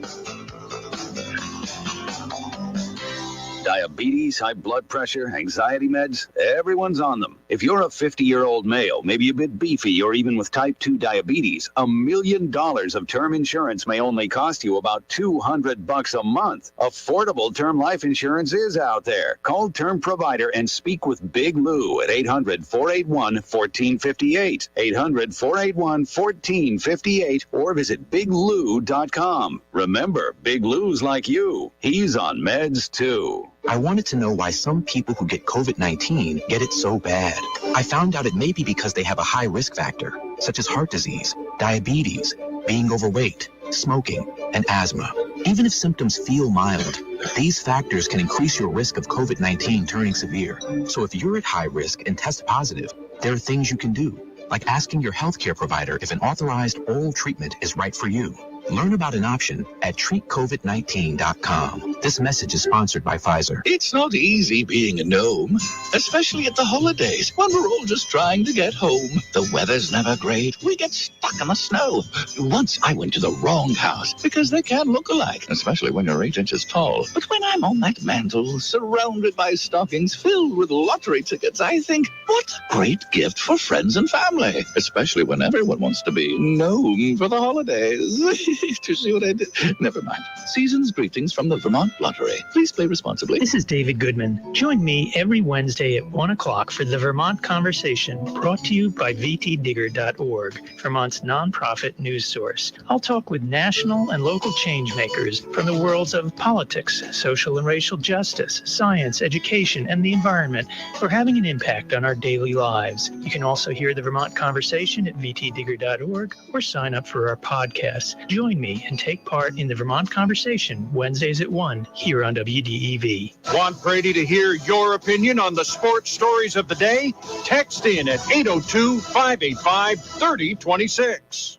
Diabetes, high blood pressure, anxiety meds, everyone's on them. If you're a 50-year-old male, maybe a bit beefy, or even with type 2 diabetes, $1 million of term insurance may only cost you about $200 a month. Affordable term life insurance is out there. Call Term Provider and speak with Big Lou at 800-481-1458, 800-481-1458, or visit biglou.com. Remember, Big Lou's like you. He's on meds, too. I wanted to know why some people who get COVID-19 get it so bad. I found out it may be because they have a high risk factor, such as heart disease, diabetes, being overweight, smoking, and asthma. Even if symptoms feel mild, these factors can increase your risk of COVID-19 turning severe. So if you're at high risk and test positive, there are things you can do, like asking your healthcare provider if an authorized oral treatment is right for you. Learn about an option at treatcovid19.com. This message is sponsored by Pfizer. It's not easy being a gnome, especially at the holidays when we're all just trying to get home. The weather's never great. We get stuck in the snow. Once I went to the wrong house because they can look alike, especially when you're 8 inches tall. But when I'm on that mantle, surrounded by stockings filled with lottery tickets, I think, what a great gift for friends and family, especially when everyone wants to be gnome for the holidays. Do you see what I did? Never mind. Season's greetings from the Vermont Lottery. Please play responsibly. This is David Goodman. Join me every Wednesday at 1 o'clock for the Vermont Conversation, brought to you by vtdigger.org, Vermont's nonprofit news source. I'll talk with national and local change makers from the worlds of politics, social and racial justice, science, education, and the environment who are having an impact on our daily lives. You can also hear the Vermont Conversation at vtdigger.org or sign up for our podcasts. Join me and take part in the Vermont Conversation Wednesdays at 1 here on WDEV. Want Brady to hear your opinion on the sports stories of the day? Text in at 802-585-3026.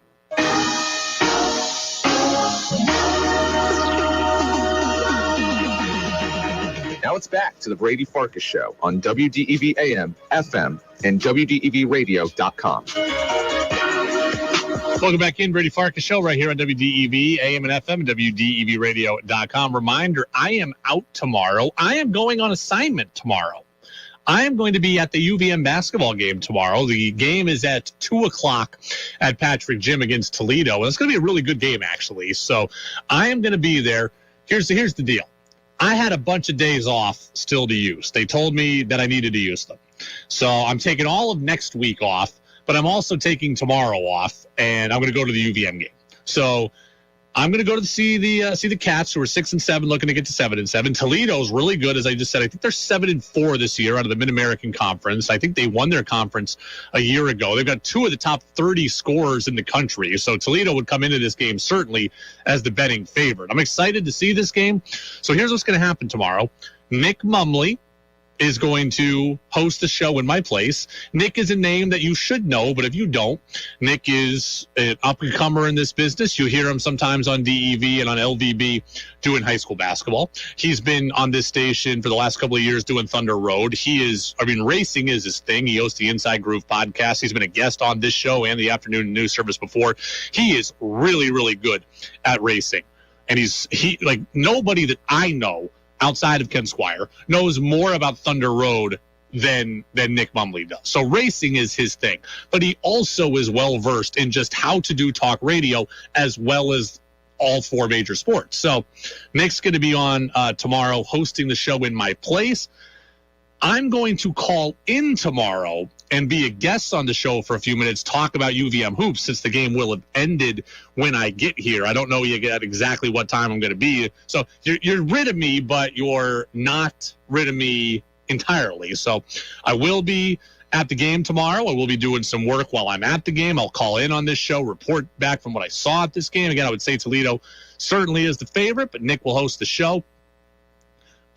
Now it's back to the Brady Farkas Show on WDEV AM, FM, and WDEVradio.com. Welcome back in, Brady Farkas Show right here on WDEV, AM and FM, and WDEVradio.com. Reminder, I am out tomorrow. I am going on assignment tomorrow. I am going to be at the UVM basketball game tomorrow. The game is at 2 o'clock at Patrick Gym against Toledo. And it's going to be a really good game, actually. So I am going to be there. Here's the deal. I had a bunch of days off still to use. They told me that I needed to use them. So I'm taking all of next week off, but I'm also taking tomorrow off, and I'm going to go to the UVM game. So I'm going to go to see the Cats, who are 6-7, looking to get to 7-7. Toledo's really good, as I just said. I think they're 7-4 this year out of the Mid-American Conference. I think they won their conference a year ago. They've got 2 of the top 30 scorers in the country. So Toledo would come into this game certainly as the betting favorite. I'm excited to see this game. So here's what's going to happen tomorrow. Nick Mumley is going to host the show in my place. Nick is a name that you should know, but if you don't, Nick is an up-and-comer in this business. You hear him sometimes on DEV and on LVB doing high school basketball. He's been on this station for the last couple of years doing Thunder Road. Racing is his thing. He hosts the Inside Groove podcast. He's been a guest on this show and the afternoon news service before. He is really, really good at racing. And he like nobody that I know outside of Ken Squire knows more about Thunder Road than Nick Mumley does. So racing is his thing, but he also is well versed in just how to do talk radio as well as all 4 major sports. So Nick's going to be on tomorrow hosting the show in my place. I'm going to call in tomorrow and be a guest on the show for a few minutes, talk about UVM hoops, since the game will have ended when I get here. I don't know yet exactly what time I'm going to be. So you're rid of me, but you're not rid of me entirely. So I will be at the game tomorrow. I will be doing some work while I'm at the game. I'll call in on this show, report back from what I saw at this game. Again, I would say Toledo certainly is the favorite, but Nick will host the show.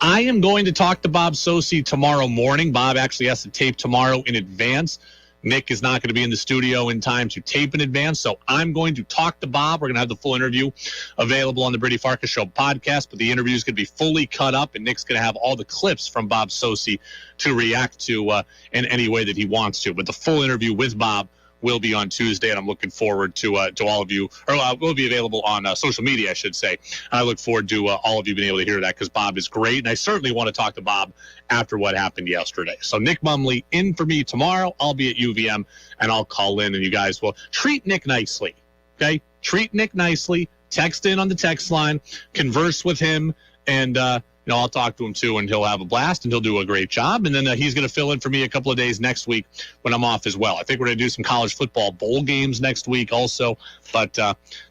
I am going to talk to Bob Sosi tomorrow morning. Bob actually has to tape tomorrow in advance. Nick is not going to be in the studio in time to tape in advance, so I'm going to talk to Bob. We're going to have the full interview available on the Brady Farkas Show podcast, but the interview is going to be fully cut up, and Nick's going to have all the clips from Bob Sosi to react to in any way that he wants to. But the full interview with Bob will be on Tuesday, and I'm looking forward to all of you, or will be available on social media, I should say. And I look forward to all of you being able to hear that, because Bob is great, and I certainly want to talk to Bob after what happened yesterday. So Nick Mumley in for me tomorrow. I'll be at UVM, and I'll call in, and you guys will treat Nick nicely, okay? Treat Nick nicely. Text in on the text line. Converse with him, and I'll talk to him too, and he'll have a blast, and he'll do a great job. And then he's going to fill in for me a couple of days next week when I'm off as well. I think we're going to do some college football bowl games next week also, but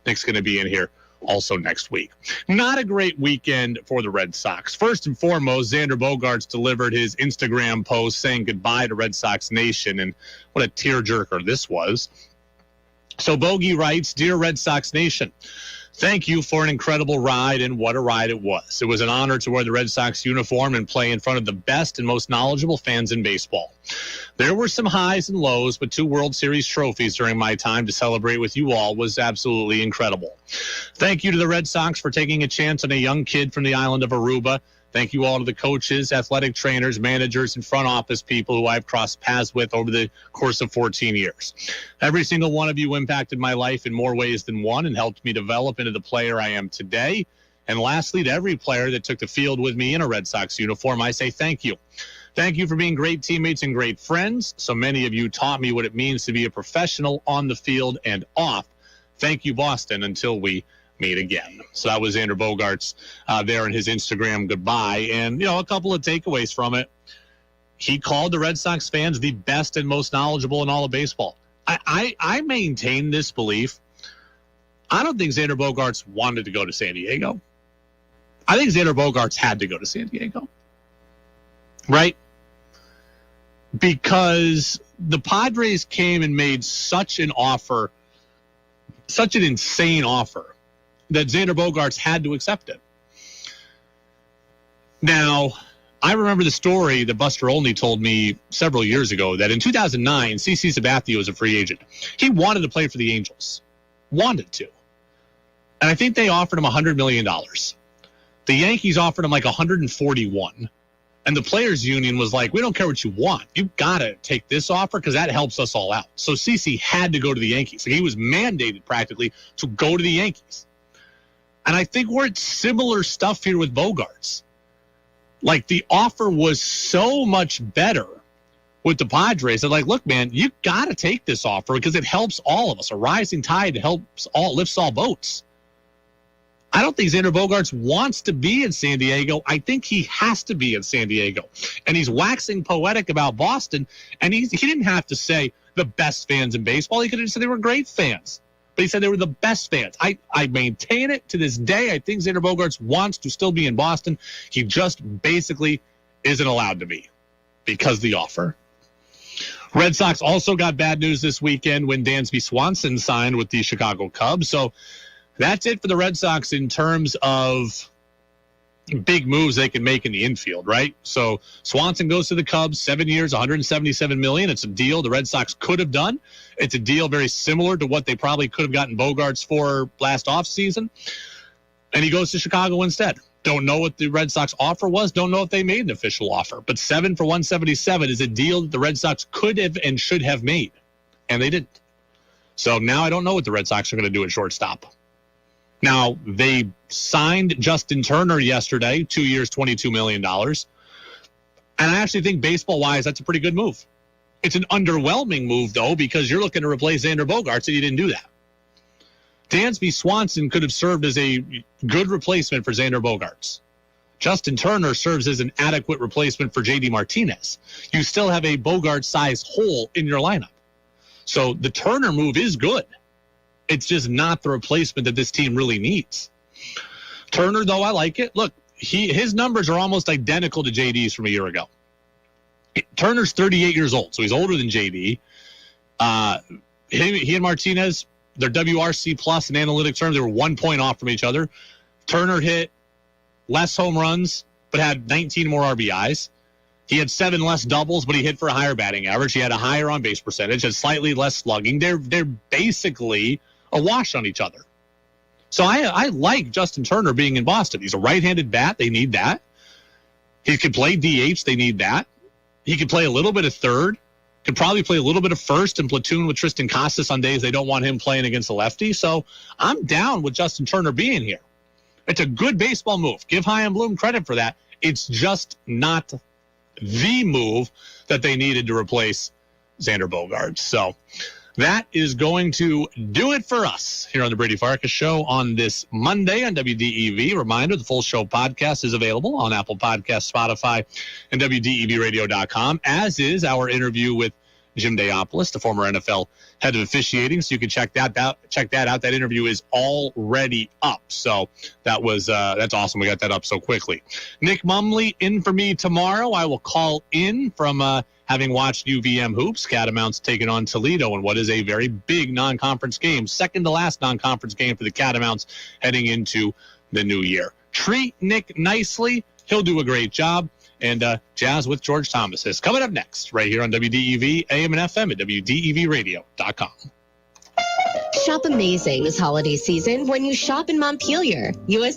Nick's going to be in here also next week. Not a great weekend for the Red Sox. First and foremost, Xander Bogaerts delivered his Instagram post saying goodbye to Red Sox Nation, and what a tearjerker this was. So Bogey writes, "Dear Red Sox Nation, thank you for an incredible ride, and what a ride it was. It was an honor to wear the Red Sox uniform and play in front of the best and most knowledgeable fans in baseball. There were some highs and lows, but 2 World Series trophies during my time to celebrate with you all was absolutely incredible. Thank you to the Red Sox for taking a chance on a young kid from the island of Aruba. Thank you all to the coaches, athletic trainers, managers, and front office people who I've crossed paths with over the course of 14 years. Every single one of you impacted my life in more ways than one and helped me develop into the player I am today. And lastly, to every player that took the field with me in a Red Sox uniform, I say thank you. Thank you for being great teammates and great friends. So many of you taught me what it means to be a professional on the field and off. Thank you, Boston, until we meet again. So that was Xander Bogaerts there in his Instagram goodbye. And, a couple of takeaways from it. He called the Red Sox fans the best and most knowledgeable in all of baseball. I maintain this belief. I don't think Xander Bogaerts wanted to go to San Diego. I think Xander Bogaerts had to go to San Diego. Right? Because the Padres came and made such an offer, such an insane offer, that Xander Bogaerts had to accept it. Now, I remember the story that Buster Olney told me several years ago that in 2009, CC Sabathia was a free agent. He wanted to play for the Angels. Wanted to. And I think they offered him $100 million. The Yankees offered him like $141. And the players' union was like, we don't care what you want. You've got to take this offer because that helps us all out. So CC had to go to the Yankees. He was mandated practically to go to the Yankees. And I think we're at similar stuff here with Bogaerts. Like, the offer was so much better with the Padres. They're like, look, man, you got to take this offer because it helps all of us. A rising tide lifts all boats. I don't think Xander Bogaerts wants to be in San Diego. I think he has to be in San Diego. And he's waxing poetic about Boston. And he didn't have to say the best fans in baseball. He could have said they were great fans. But he said they were the best fans. I maintain it to this day. I think Xander Bogaerts wants to still be in Boston. He just basically isn't allowed to be because the offer. Red Sox also got bad news this weekend when Dansby Swanson signed with the Chicago Cubs. So that's it for the Red Sox in terms of big moves they can make in the infield, right? So Swanson goes to the Cubs, 7 years, $177 million. It's a deal the Red Sox could have done. It's a deal very similar to what they probably could have gotten Bogaerts for last offseason. And he goes to Chicago instead. Don't know what the Red Sox offer was. Don't know if they made an official offer. But 7 for $177 is a deal that the Red Sox could have and should have made. And they didn't. So now I don't know what the Red Sox are going to do at shortstop. Now, they signed Justin Turner yesterday, 2 years, $22 million. And I actually think baseball-wise, that's a pretty good move. It's an underwhelming move, though, because you're looking to replace Xander Bogaerts, and you didn't do that. Dansby Swanson could have served as a good replacement for Xander Bogaerts. Justin Turner serves as an adequate replacement for J.D. Martinez. You still have a Bogaerts-sized hole in your lineup. So the Turner move is good. It's just not the replacement that this team really needs. Turner, though, I like it. Look, his numbers are almost identical to JD's from a year ago. Turner's 38 years old, so he's older than JD. He and Martinez, their WRC plus in analytic terms, they were 1 point off from each other. Turner hit less home runs, but had 19 more RBIs. He had 7 less doubles, but he hit for a higher batting average. He had a higher on-base percentage, had slightly less slugging. They're basically a wash on each other. So I like Justin Turner being in Boston. He's a right-handed bat. They need that. He could play DH. They need that. He could play a little bit of third. Could probably play a little bit of first and platoon with Tristan Casas on days they don't want him playing against a lefty. So I'm down with Justin Turner being here. It's a good baseball move. Give Chaim Bloom credit for that. It's just not the move that they needed to replace Xander Bogaerts. So that is going to do it for us here on the Brady Farkas Show on this Monday on WDEV. Reminder, the full show podcast is available on Apple Podcasts, Spotify, and WDEVradio.com, as is our interview with Jim Daopolous, the former NFL head of officiating. So you can check that out. That interview is already up. So that's awesome. We got that up so quickly. Nick Mumley in for me tomorrow. I will call in from having watched UVM hoops. Catamounts taking on Toledo in what is a very big non-conference game. Second to last non-conference game for the Catamounts heading into the new year. Treat Nick nicely. He'll do a great job. And Jazz with George Thomas is coming up next right here on WDEV AM and FM at WDEVradio.com. Shop amazing this holiday season when you shop in Montpelier. U.S.